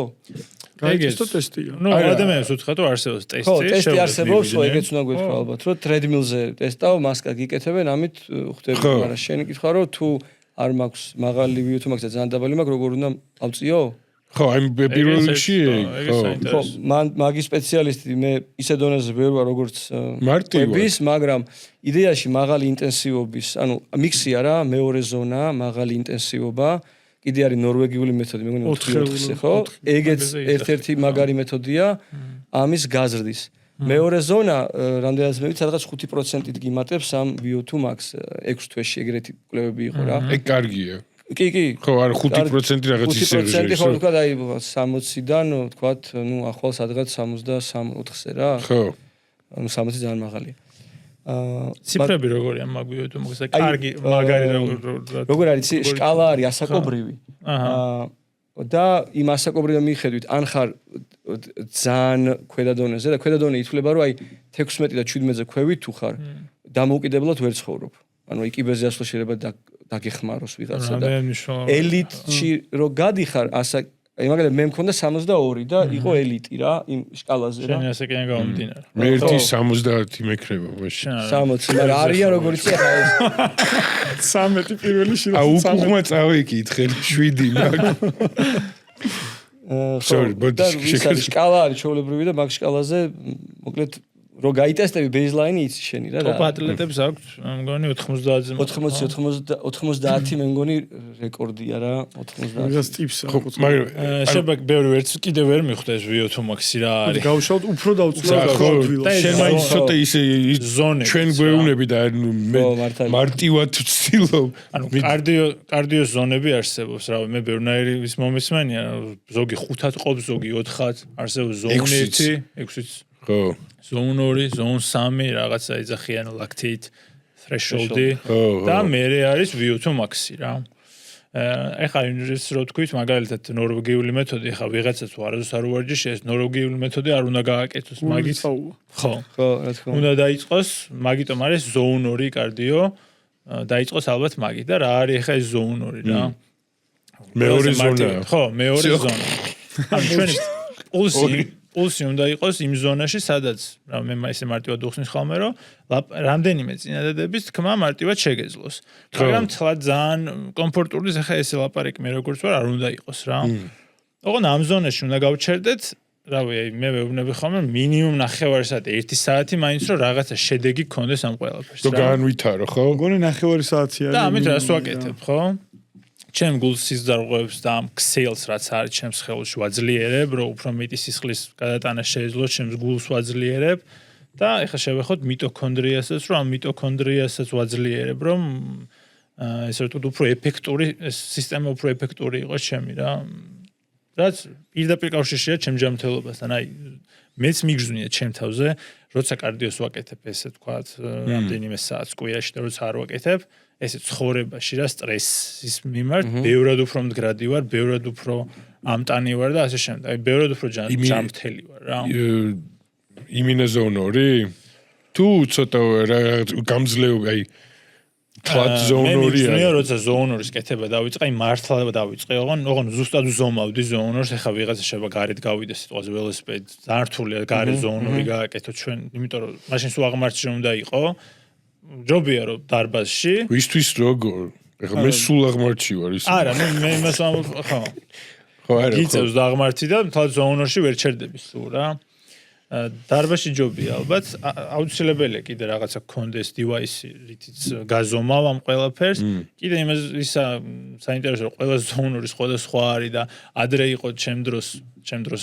გაიტესტო ტესტია ნუ ადამიანებს უცხოთ რომ არსებობს ტესტი ხო ტესტი არსებობს ხო ეგეც უნდა გვეთქვა ალბათ რომ ტრედმილზე ტესტავ მასკა გიკეთებენ ამით ხვდები მაგრამ შენ კითხვა რომ თუ არ მაქვს მაღალი VO2 max და ძალიან დაბალი მაქვს როგორ უნდა ავწიო ხო აი პირველ რიგში ხო მაგის სპეციალისტი მე ისე დონეზე ვერ ვარ როგორც მარტივი მაგრამ იდეაში მაღალი ინტენსივობის ანუ მიქსია რა მეორე ზონა მაღალი ინტენსივობა კიდე არის ნორვეგიული მეთოდი მე მგონი 4-4-ზე ხო ეგეც ერთ-ერთი მაგარი მეთოდია ამის გაზრდის მეორე ზონა რამდენადაც მე ვიცი სადღაც 5%-ით გიმატებს ამ VO2 max 6 თვეში ეგრეთი კვლევები იყო რა ეგ კარგია კი ხო არ 5% რაღაც ისე 5% ხო თქვა აი 60-დან თქვა ნუ ახვალ სადღაც 63-4-ზე რა ხო ანუ 60 ძალიან მაღალია ციფრები როგორია მაგ VO2 max-ზე კარგი მაგარი როგორ არის სკალა არის ასაკობრივი და იმ ასაკობრივი მიხედვით ან ხარ ძალიან ქვედა დონეზე და ქვედა დონე ითვლება რომ აი 16 და 17-ზე ქვევით თუ ხარ, დამოუკიდებლად ვერ ცხოვრობ. ანუ იკიბეზე ასვლა შეიძლება დაგეხმაროს ვიღაცა და ელიტში რო გადიხარ, ასა აი მაგალითად მე მქონდა 62 და იყო ელიტი რა იმ სკალაზე რა. შენ ასე კი არ გამომდინარე. მე ერთი 70 მეკრება მაშინ. 60, მაგრამ არიან როგორც ეხა ეს 13 პირველი შირო. უკუღმა წავიკითხე 7 მაგ. Sorry, but სკალა არის ჩვეულებრივი და მაგ სკალაზე მოკლედ რო გაიტესტები ბეიზლაინი იცი შენი რა. ტოპ ატლეტებს აქვს, მგონი 90-ზე. 90 მე მგონი რეკორდია რა, 90. ეს ტიპს აქვს. მაგრამ შეიძლება ბევრი ვერც კიდე ვერ მიხვდა ეს VO2 Max-ი რა არის. გავშალოთ უფრო დაუწყლავ შენ მაინც ცოტა ისე ზონები ჩვენ გვეუბნები და მე მარტივად ვცდილობ. ანუ კარდიო ზონები არსებობს რა, მე ბევრნაირი ის მომისმენია, ზოგი 5-ად ყოფს, ზოგი 4-ად, არსებობს ზონი 1, 6-იც. ხო. ზონ 2, ზონ 3 რაღაცა ეძახიან lactate threshold-ი და მერე არის VO2 Max-ი რა. ეხლა ის რო თქვით, მაგალითად ნორვეგიული მეთოდი, ეხლა ვიღაცაც არასდროს არ უვარჯიშე, ეს ნორვეგიული მეთოდი არ უნდა გააკეთოს მაგით. ხო. ხო, რა თქმა უნდა. უნდა დაიწყოს, მაგიტომ არის ზონ 2 კარდიო, დაიწყოს ალბათ მაგით და რა არის ეხლა ეს ზონ 2 რა. მეორე ზონა. ხო, მეორე ზონა. ანუ ჩვენი პულსი უნდა იყოს იმ ზონაში, სადაც რა მე ისე მარტივად უხსნის ხოლმე, რომ რამდენიმე წინადადების თქმა მარტივად შეგეძლოს. მაგრამ თლად ძალიან კომფორტული ეხა ესე ლაპარაკი მე როგორც ვარ, არ უნდა იყოს რა. ოღონ ამ ზონაში უნდა გავჩერდეთ, რავი, აი მე ვეუბნები ხოლმე მინიმუმ 9 საათი, 1 საათი მაინც რომ რაღაცა შედეგი გქონდეს ამ ყველაფერს რა. და განვითარო, ხო? მგონი 9 საათი არის. და ამით რას ვაკეთებ, ხო? ჩემ გულს სიზარღვევს და ამ ქსელს რაც არის ჩემს ხელში ვაძლიერებ, რომ უფრო მეტი სისხლის გადატანა შეეძლოს ჩემს გულს ვაძლიერებ და ეხლა შევეხოთ მიტოქონდრიასაც, რომ ამ მიტოქონდრიასაც ვაძლიერებ, რომ ესე ვთქვათ, უფრო ეფექტური ეს სისტემა უფრო ეფექტური იყოს ჩემი რა. რაც პირდაპირ კავშირშია ჩემ ჯანმრთელობასთან. აი მეც მიგზნია ჩემ თავზე, როცა კარდიოს ვაკეთებ, ესე ვთქვათ, რამდენიმე საათს კვირაში და როცა არ ვაკეთებ, ესე ცხოვრებაში რა სტრესის მიმართ ბევრად უფრო მდგრადი ვარ, ბევრად უფრო ამტანი ვარ და ასე შემდეგ. აი ბევრად უფრო ჯანმრთელი ვარ რა. იმინოზონორი? თუ ცოტა რაღაც გამძლეობა, აი თლად ზონორია. მე როცა ზონორის კეთება დავიწყე, აი მართლა დავიწყე, ოღონ ზუსტად ვზომავდი ზონორს, ეხა ვიღაცა შეიძლება გარეთ გავიდეს სიტყვაზე ველოსიპედი. ძალიან რთულია გარეთ ზონორი გააკეთო ჩვენ, იმიტომ რომ მაშინ სულ აღმართში უნდა იყო. ჯობია რომ დარბაზში. ვისთვის როგორ? ეხლა მე სულ აღმართში ვარ ის. არა, მე იმას ვამბობ, ხო. ხო, არა. გიწევს დაღმართი და თლად ზონორში ვერ ჩერდები სულ რა. დარბაზში ჯობია ალბათ, აუცილებელია კიდე რაღაცა გქონდეს device-ი, რითიც გაზომავ ამ ყველაფერს. კიდე იმას ისა საინტერესო ყველა ზონორის სხვადასხვა არის და ადრე იყო ჩემ დროს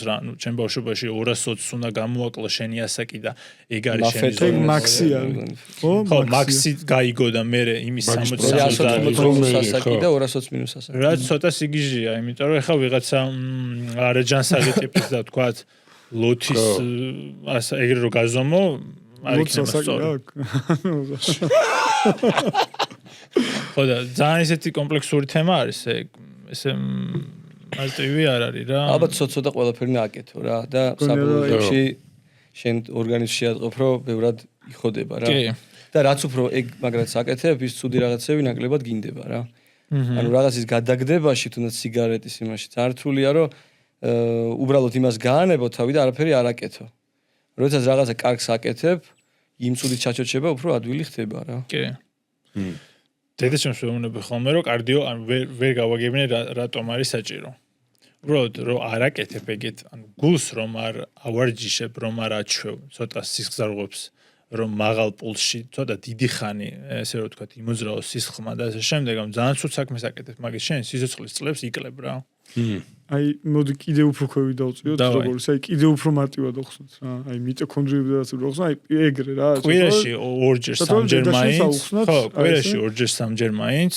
რა, ნუ ჩემ ბავშვობაში 220 უნდა გამოვაკლო შენი ასაკი და ეგ არის შენი ზონა. მაქსი არის. ხო, მაქსი გაიგო და მე იმის 180 ასაკი და 220 ასაკი. რაც ცოტა სიგიჟეა, იმიტომ რომ ეხა ვიღაცა არაჯანსაღი ტიპის და თქვათ ლოთის ასე ეგრე რო გაზომო არ იქნება სწორი. ხო და ძალიან ისეთი კომპლექსური თემა არის ესე მარტივი არ არის რა. ალბათ ცოტა ყველაფერი ნაკეთო რა და საბოლოოში შენ ორგანიზმში შეატყობ რომ ბევრად იხოდება რა. და რაც უფრო ეგ მაგრაც აკეთებ, ის ცუდი რაღაცები ნაკლებად გინდება რა. ანუ რაღაცის გადაგდებაში თუნდაც სიგარეტის იმაში ძართულია რომ უბრალოდ იმას გაანებო თავი და არაფერი არ აკეთო. როდესაც რაღაცა კარგს აკეთებ, იმ წუთით ჩაჩოჩება უფრო ადვილი ხდება რა. კი. დედაშემს ვეუბნები ხოლმე რომ კარდიო ან ვერ გავაგებინე რატომ არის საჭირო. უბრალოდ რომ არ აკეთებ ეგეთ, ანუ გულს რომ არ ავარჯიშებ, რომ არ აჩვევ, ცოტა სისხლძარღვებს, რომ მაღალ პულსში, ცოტა დიდი ხანი, ესე რომ ვთქვათ, იმოძრაოს სისხლმა და ასე შემდეგ, ამ ძალიან ცუდ საქმეს აკეთებ, მაგის შენ სიცოცხლის წლებს იკლებ რა. აი მოდი კიდე უფრო ქვევით დავწიოთ როგორც აი კიდე უფრო მარტივად ვახსნათ რა აი მიტოქონდრიებიდანაც ვახსნათ აი ეგრე რა კვირაში 2-ჯერ 3-ჯერ მაინც ხო კვირაში 2-ჯერ 3-ჯერ მაინც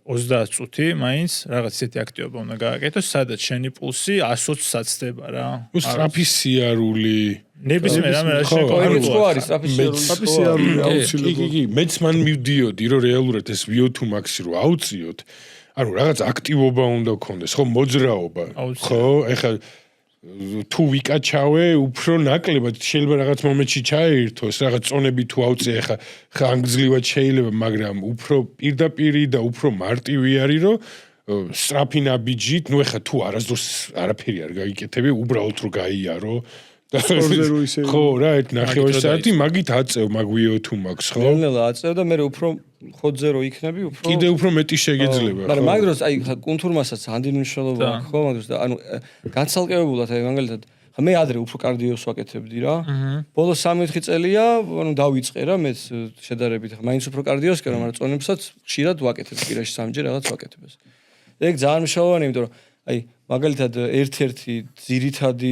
30 წუთი მაინც რაღაც ისეთი აქტივობა უნდა გააკეთოს სადაც შენი პულსი 120 საცდება რა სტრაფი სიარული ნებისმიერ რამე რა შეკავებო არის სტრაფი სიარული აუცილებლად კი მეც მან მივდიოდი რომ რეალურად ეს VO2 Max-ი რო აუწიოთ ანუ რაღაც აქტივობა უნდა გქონდეს, ხო, მოძრაობა. ხო, ეხლა თუ ვიკაჩავე, უფრო ნაკლებად შეიძლება რაღაც მომენტში ჩაერთოს, რაღაც წონები თუ ავწე ხა ანგძლივად შეიძლება, მაგრამ უფრო პირდაპირი და უფრო მარტივი არის, რომ სწრაფი ნაბიჯით, ნუ ეხა თუ არასდროს არაფერი არ გაიკეთები, უბრალოდ რომ გაიარო ხო რა, ერთ ნახევარ საათი მაგით აწევ, მაგვიო თუ მაქვს, ხო? ნელ-ნელა აწევ და მე უფრო ხოძე რო იქნები, უფრო კიდე უფრო მეტი შეგეძლება, ხო? მაგრამ მაგ დროს აი ხა კუნთურმასაც ამდენი მნიშვნელობა აქვს, ხო? მაგ დროს და ანუ განცალკევებულად აი მაგალითად ხა მე ადრე უფრო კარდიოს ვაკეთებდი რა. ბოლო 3-4 წელია, ანუ დავიწყე რა მეც შედარებით. ხა მაინც უფრო კარდიოს კერავ, მაგრამ წონებსაც ხშირად ვაკეთებ, პირაში 3-ჯერ რაღაც ვაკეთებ ეს. ეგ ძალიან მნიშვნელოვანია, იმიტომ რომ აი მაგალითად ერთ-ერთი ძირითადი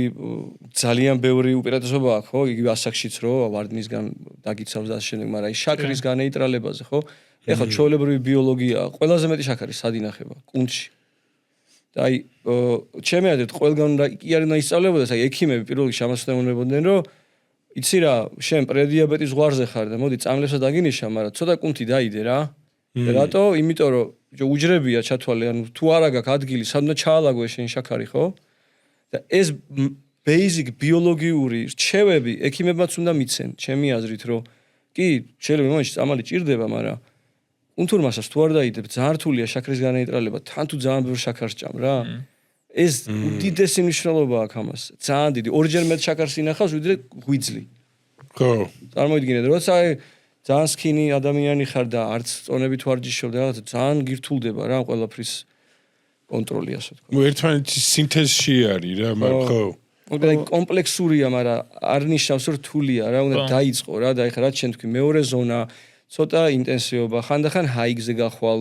ძალიან ბევრი უპირატესობა აქვს, ხო? იგივე ასაკშიც რო ვარდნისგან დაგიცავს და ასე შემდეგ, მაგრამ აი შაქრის განეიტრალებაზე, ხო? ეხლა ჩვეულებრივი ბიოლოგია, ყველაზე მეტი შაქარი სად ინახება? კუნთში. და აი ჩემი აზრით ყველგან კი არ უნდა ისწავლებოდეს, აი ექიმები პირველ რიგში ამას უნდა რომ იცი რა, შენ პრედიაბეტის ზღვარზე ხარ და მოდი წამლებსა დაგინიშა, მაგრამ ცოტა კუნთი დაიდე რა. რატო? იმიტომ რომ უჯრებია ჩათვალე, ანუ თუ არა გაქვს ადგილი, სად უნდა ჩაალაგო შენ შაქარი, ხო? და ეს basic ბიოლოგიური რჩევები ექიმებმაც უნდა მიცენ, ჩემი აზრით, რომ კი, შეიძლება მომენტში წამალი ჭირდება, მაგრამ კუნთურმასას თუ არ დაიდებ, ძალიან რთულია შაქრის განეიტრალება, თან თუ ძალიან ბევრ შაქარს ჭამ რა. ეს უდიდესი მნიშვნელობა აქვს ამას. ძალიან დიდი. ორჯერ მეტ შაქარს ინახავს, ვიდრე ღვიძლი. ხო. წარმოიდგინეთ, როცა ძალიან სქინი ადამიანი ხარ და არც წონებით ვარჯიშობ და რაღაცა ძალიან გირთულდება რა ყველაფრის კონტროლი ასე თქვა. ნუ ერთმანეთის სინთეზში არის რა, მაგრამ ხო. მაგრამ კომპლექსურია, მაგრამ არ ნიშნავს რომ რთულია რა, უნდა დაიწყო რა და ეხლა რაც შენ თქვი მეორე ზონა, ცოტა ინტენსივობა, ხანდახან ჰაიგზე გახვალ,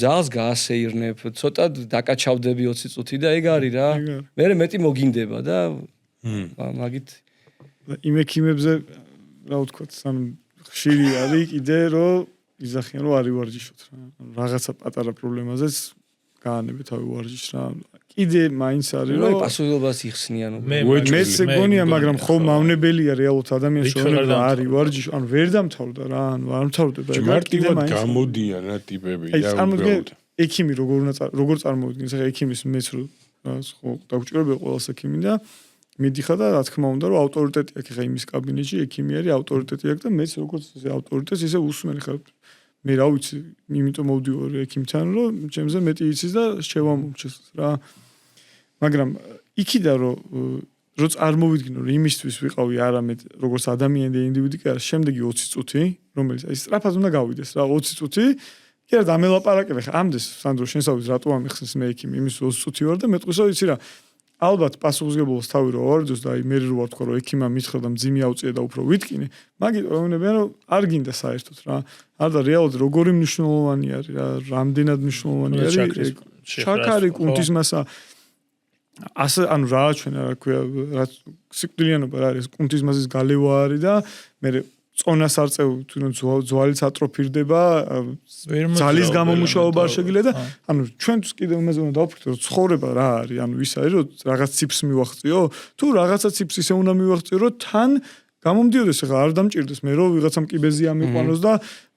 ძალს გაასეირნებ, ცოტა დაკაჩავდები 20 წუთი და ეგ არის რა. მე მეტი მოგინდება და მაგით იმ ექიმებზე რა ვთქვათ, სამ ხშირი არის კიდე რომ იზახიან რომ არ ივარჯიშოთ რა. რაღაცა პატარა პრობლემაზეც გაანებეთ თავი ვარჯიშს რა. კიდე მაინც არის რომ პასუხისმგებლობას იხსნიან. მეც ეგონია, მაგრამ ხო მავნებელია რეალურად ადამიანს შევნება არ ივარჯიშო, ანუ ვერ დამთავრდა რა, ანუ არ მთავრდება ეგ კიდე მაინც გამოდიან რა ტიპები და უბრალოდ ექიმი როგორ წარმოვიდგინე, ეხლა ექიმის მეც რო ხო დაგჭირებია ყოველს ექიმი და მიდიხარ და რა თქმა უნდა რომ ავტორიტეტი აქვს ეხლა იმის კაბინეტში ექიმი არის ავტორიტეტი აქვს და მეც როგორც ესე ავტორიტეტს ისე უსმენ ხარ მე რა ვიცი იმიტომ მოვდივარ ექიმთან რომ ჩემზე მეტი იცის და შევამომჩეს რა მაგრამ იქიდან რომ წარმოვიდგინო რომ იმისთვის ვიყავი არამედ როგორც ადამიანი და ინდივიდი კი არა შემდეგი 20 წუთი რომელიც აი სწრაფად უნდა გავიდეს რა 20 წუთი კი არა დამელაპარაკებ ხა ამდენს სანდრო შენსაუბრს რატო ამიხსნის მე ექიმი იმის 20 წუთი ვარ და მეტყვისო იცი რა ალბათ პასუხისმგებლობას თავი რო ავარჯოს და აი მე რო ვთქვა რომ ექიმმა მითხრა და მძიმე აუწია და უფრო ვითკინე მაგით ეუბნებიან რომ არ გინდა საერთოდ რა არ და რეალურად როგორი მნიშვნელოვანი არის რა რამდენად მნიშვნელოვანი არის შაქარი კუნთის მასა ასე ანუ რა ჩვენ რა ქვია რა სიკვდილიანობა რა არის კუნთის მასის გალევა არის და მე წონას არ წევ თუნდაც ძვალიც ატროფირდება ძალის გამომუშავება არ შეგიძლია და ანუ ჩვენთვის კიდევ იმაზე უნდა დავფიქრდეთ რომ ცხოვრება რა არის ანუ ის არის რომ რაღაც ციფს მივახციო თუ რაღაცა ციფს ისე უნდა მივახციო რომ თან გამომდიოდეს ხა არ დამჭირდეს მე რომ ვიღაცამ კიბეზი ამიყვანოს და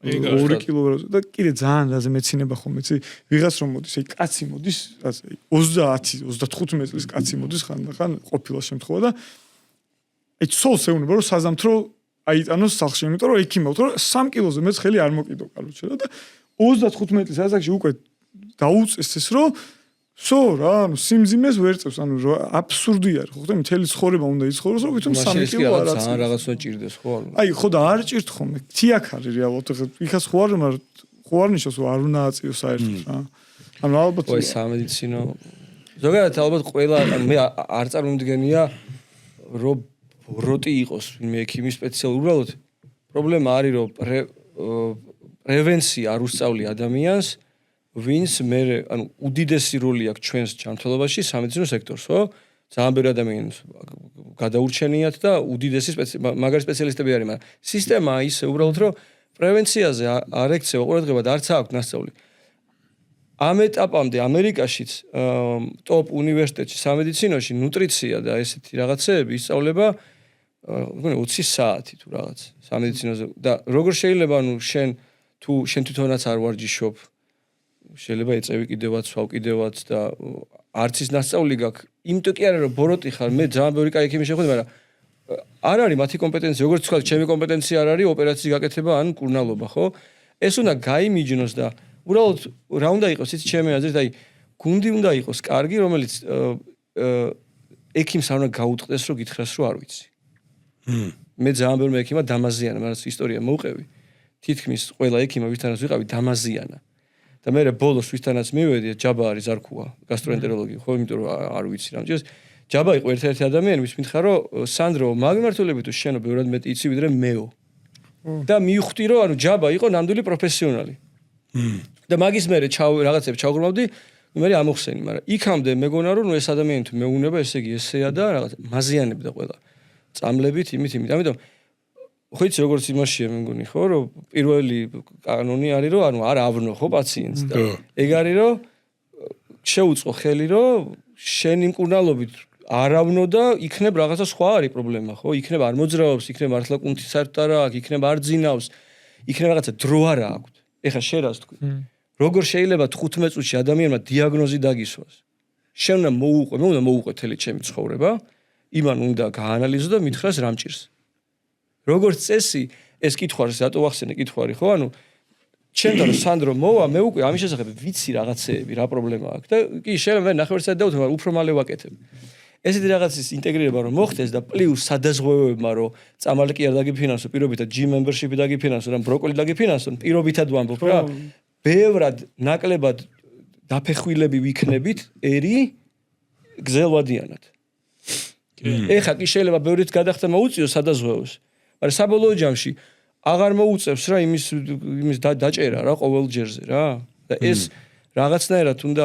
2 კილოგრამზე და კიდე ძალიან რაზე მეცინება ხომ მეცი ვიღაც რომ მოდის აი კაცი მოდის ასე 30-35 წლის კაცი მოდის ხან ყოფილა შემთხვევა და აი ცოლს ეუბნება რომ საზამთრო აიტანოს სახლში, იმიტომ რომ ექიმი ავთ, რომ 3 კილოზე მეც ხელი არ მოკიდო, კაროჩე რა და 35 წლის ასაკში უკვე დაუწეს ეს რომ სო რა, ანუ სიმძიმეს ვერ წევს, ანუ აბსურდი არის, ხო ხდება, მთელი ცხოვრება უნდა იცხოვროს, რომ ვითომ 3 კილო არ აწევს. ან რაღაც უნდა ჭირდეს, ხო? აი, ხო და არ ჭირთ ხოლმე. თიაქ არის რეალურად, იქაც ხო არ, მაგრამ ხო არ ნიშნავს, რომ არ უნდა აწიოს საერთოდ რა. ანუ ალბათ ой, სამედიცინო. ზოგადად ალბათ ყველა, ანუ მე არ წარმოვიდგენია, რომ როტი იყოს ვინმე ექიმი სპეციალურად უბრალოდ პრობლემა არის რომ პრევენცია არ უსწავლი ადამიანს ვინც მე ანუ უდიდესი როლი აქვს ჩვენს ჯანმრთელობაში სამედიცინო სექტორს ხო ძალიან ბევრი ადამიანს გადაურჩენიათ და უდიდესი მაგარი სპეციალისტები არის მაგრამ სისტემა ისე უბრალოდ რომ პრევენციაზე არ ექცევა ყურადღება და არც აქვს ნასწავლი ამ ეტაპამდე ამერიკაშიც ტოპ უნივერსიტეტში სამედიცინოში ნუტრიცია და ესეთი რაღაცეები ისწავლება 20 საათი თუ რაღაც სამედიცინოზე და როგორ შეიძლება ანუ შენ თვითონაც არ ვარჯიშობ შეიძლება ეწევი კიდევაც ვავ კიდევაც და არც ის ნასწავლი გაქვს, იმიტომ კი არა რომ ბოროტი ხარ, მე ძალიან ბევრი კაი ექიმი შეხვდი, მაგრამ არ არის მათი კომპეტენცია, როგორც თქვა, ჩემი კომპეტენცია არ არის ოპერაციის გაკეთება ან კურნალობა, ხო? ეს უნდა გაიმიჯნოს და უბრალოდ რა უნდა იყოს, იცი ჩემი აზრით, აი გუნდი უნდა იყოს კარგი, რომელიც ექიმს არ უნდა გაუწყდეს, რომ გითხრას, რომ არ ვიცი. მე ძალიან ბევრი ექიმა დამაზიანა, მაგრამ ისტორია მოვყევი. თითქმის ყველა ექიმა ვისთანაც ვიყავი დამაზიანა. და მე ბოლოს ვისთანაც მივედი, ჯაბა არის ზარქუა, გასტროენტეროლოგი, ხო, იმიტომ რომ არ ვიცი რამე. ჯაბა იყო ერთ-ერთი ადამიანი, ვის მითხარ, რომ სანდრო, მაგმართულები თუ შენო ბევრად მეტი იცი ვიდრე მეო. და მივხვდი, რომ ანუ ჯაბა იყო ნამდვილი პროფესიონალი. და მაგის მერე რაღაცებს ჩავღრმავდი, მე ამოხსენი, მაგრამ იქამდე მეგონა რომ ეს ადამიანი თუ მეუნება, ესე იგი ესეა და რაღაც მაზიანებდა ყველა. წამლებით, იმით. ამიტომ ხო იცი როგორც იმაშია მე მგონი, ხო, რომ პირველი კანონი არის, რომ ანუ არ ავნო ხო პაციენტს და ეგ არის, რომ შეუწყო ხელი, რომ შენი მკურნალობით არ ავნო და იქნებ რაღაცა სხვა არის პრობლემა, ხო? იქნებ არ მოძრაობს, იქნებ მართლა კუნთი საერთოდ არ აქვს, იქნებ არ ძინავს, იქნებ რაღაცა დრო არ აქვს. ეხა შენ რას თქვი? როგორ შეიძლება 15 წუთში ადამიანმა დიაგნოზი დაგისვას? შენ უნდა მოუყვე, მე უნდა მოუყვე თელი ჩემი ცხოვრება, იმან უნდა გაანალიზო და მითხრას რა მჭირს. როგორც წესი, ეს კითხვარი რატო ვახსენე კითხვარი, ხო? ანუ ჩემთან სანდრო მოვა, მე უკვე ამის შესახებ ვიცი რაღაცეები, რა პრობლემა აქვს და კი შეიძლება ნახევარსაათი დავუთ, მაგრამ უფრო მალე ვაკეთებ. ესეთი რაღაცის ინტეგრირება რომ მოხდეს და პლუს სადაზღვევოებმა რომ წამალი კი არ დაგიფინანსო, პირობითად gym membership დაგიფინანსო, და ბროკოლი დაგიფინანსო, პირობითად ვამბობ რა. ბევრად ნაკლებად დაფეხვილები ვიქნებით ერი გზელვადიანად. ეხა კი შეიძლება ბევრით გადახტემა უწიო სადაზღვევოს, მაგრამ საბოლოო ჯამში აღარ მოუწევს რა იმის დაჭერა რა ყოველ ჯერზე რა. და ეს რაღაცნაირად უნდა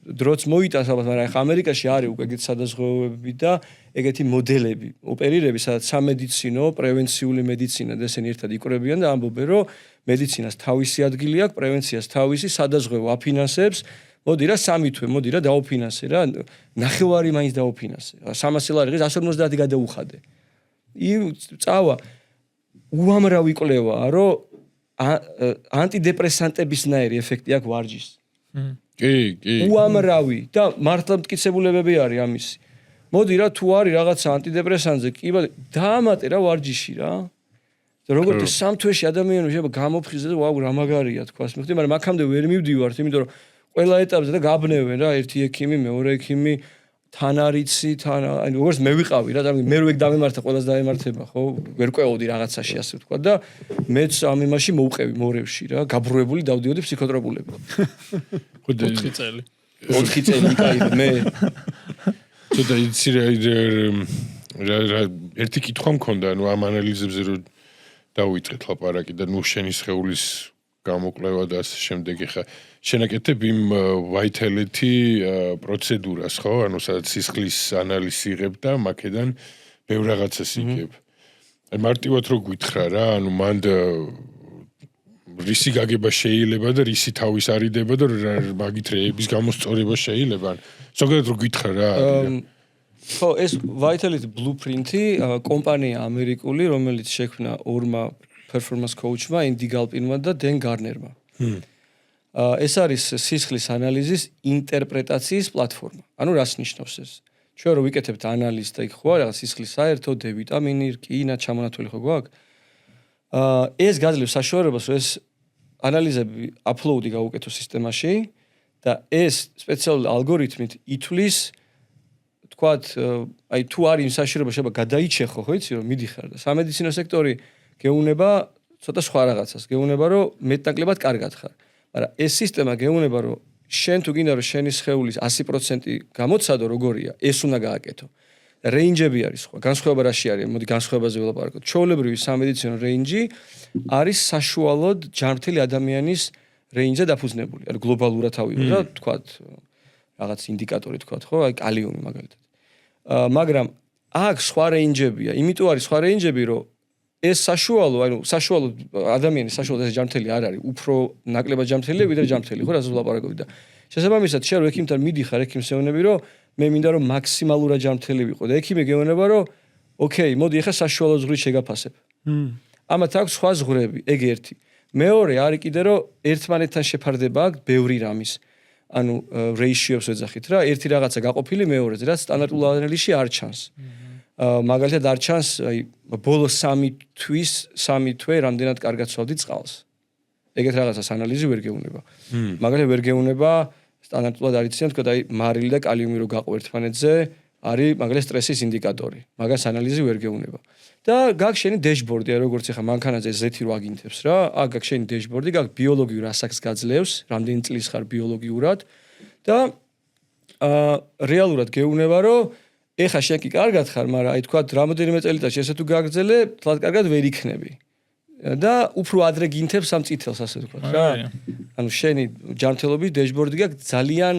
დროც მოიტანს ალბათ, მაგრამ ახლა ამერიკაში არის უკვე ეგეთი სადაზღვევოები და ეგეთი მოდელები, ოპერირები, სადაც სამედიცინო, პრევენციული მედიცინა და ესენი ერთად იკვრებიან და ამბობენ, რომ მედიცინას თავისი ადგილი აქვს, პრევენციას თავისი, სადაზღვევო აფინანსებს. მოდი რა 3 თვე, მოდი რა დაუფინანსე რა, ნახევარი მაინც დაუფინანსე. 300 ლარი, 150 გადაუხადე. წავა უამრავი კვლევაა, რომ ანტიდეპრესანტებისნაირი ეფექტი აქვს ვარჯიშს. კი. უამრავი და მართლა მტკიცებულებები არის ამისი. მოდი რა თუ არის რაღაცა ანტიდეპრესანტზე, კი დაამატე რა ვარჯიში რა. და როგორც 3 თვეში ადამიანი შეიძლება გამოფხიზდეს და ვაუ რა მაგარია თქვას მიხდი, მაგრამ აქამდე ვერ მივდივართ, იმიტომ რომ ყველა ეტაპზე და გაბნევენ რა, ერთი ექიმი, მეორე ექიმი, თან არიცი, თან ანუ როგორც მე ვიყავი რა, მე რო ეგ დამემართა, ყველას დაემართება, ხო? ვერ ყვეოდი რაღაცაში ასე ვთქვა და მეც ამ იმაში მოვყევი მორევში რა, გაბრუებული დავდიოდი ფსიქოტროპულებით. 4 წელი. 4 წელი კაი მე. ცოტა იცი რა ერთი კითხვა მქონდა, ანუ ამ ანალიზებზე რო დავიწყეთ ლაპარაკი და ნუ შენი სხეულის გამოკვლევა და ასე შემდეგ. ეხა შენაკეთებ იმ vitality პროცედურას, ხო? ანუ სადაც სისხლის ანალიზი იღებ და მაქედან ბევრ რაღაცას იგებ. აი მარტივად რო გითხრა რა, ანუ მანდ რისი გაგება შეიძლება და რისი თავის არიდება და მაგით რეების გამოსწორება შეიძლება. ზოგადად რო გითხრა რა. ხო, ეს Vitality Blueprint-ი კომპანია ამერიკული, რომელიც შექმნა ორმა performance coach-მა, Andy Galpin-მა და Dan Gardner-მა. ეს არის სისხლის ანალიზის ინტერპრეტაციის პლატფორმა. ანუ რას ნიშნავს ეს? ჩვენ რო ვიკეთებთ ანალიზს და იქ ხო არის რაღაც სისხლის საერთო, D ვიტამინი, რკინა, ჩამონათვალი ხო გვაქვს? ეს გაძლევს საშუალებას, რომ ეს ანალიზები აპლოუდი გაუკეთო სისტემაში და ეს სპეციალური ალგორითმით ითვლის თქვათ, აი თუ არის საშუალება შეიძლება გადაიჩეხო, ხო იცი რომ მიდიხარ და სამედიცინო სექტორი გეუნება ცოტა სხვა რაღაცას, გეუნება რომ მეტნაკლებად კარგად ხარ. მაგრამ ეს სისტემა გეუნება რომ შენ თუ გინდა რომ შენი სხეულის 100% გამოცადო როგორია, ეს უნდა გააკეთო. რეინჯები არის სხვა. განსხვავება რაში არის? მოდი განსხვავებაზე ველაპარაკოთ. ჩვეულებრივი სამედიცინო რეინჯი არის საშუალოდ ჯანმრთელი ადამიანის რეინჯზე დაფუძნებული. ანუ გლობალურად ავიღოთ რა, თქვათ, რაღაც ინდიკატორი თქვათ, ხო? აი კალიუმი მაგალითად. მაგრამ აქ სხვა რეინჯებია. იმიტომ არის სხვა რეინჯები, რომ ეს საშუალო, ანუ საშუალო ადამიანის საშუალო ეს ჯანმრთელი არ არის, უფრო ნაკლებად ჯანმრთელია ვიდრე ჯანმრთელი, ხო, რასაც ვლაპარაკობდი და შესაბამისად შენ რო ექიმთან მიდიხარ, ექიმს ეუბნები, რომ მე მინდა რომ მაქსიმალურად ჯანმრთელი ვიყო და ექიმი გეუბნება, რომ ოკეი, მოდი ახლა საშუალო ზღვრით შეგაფასებ. ამათ აქვს სხვა ზღვრები, ეგ ერთი. მეორე არის კიდე რომ ერთმანეთთან შეფარდება აქვს ბევრი რამის. ანუ ratio-ს ვეძახით რა, ერთი რაღაცა გაყოფილი მეორეზე, რაც სტანდარტულ ანალიზში არ ჩანს. მაგალითად არ ჩანს, აი, ბოლო 3 თვე რამდენად კარგად ცვლავდი წყალს. ეგეთ რაღაცას ანალიზი ვერ გეუნება. მაგალითად ვერ გეუნება სტანდარტულად არის იციან, თქო, აი, მარილი და კალიუმი რო გაყო ერთმანეთზე, არის მაგალითად სტრესის ინდიკატორი. მაგას ანალიზი ვერ გეუნება. და გაქვს შენი დეშბორდი, აი როგორც ახლა მანქანაზე ზეთი რო აგინთებს რა, აქ გაქვს შენი დეშბორდი, გაქვს ბიოლოგიურ ასაკს გაძლევს, რამდენი წლის ხარ ბიოლოგიურად და რეალურად გეუნება რომ ეხა შენ კი კარგად ხარ, მაგრამ აი თქვა რამოდენიმე წელიწადში ესე თუ გააგრძელე, თლად კარგად ვერ იქნები. და უფრო ადრე გინთებს ამ წითელს ასე თქვა რა. ანუ შენი ჯანმრთელობის დეშბორდი გაქვს ძალიან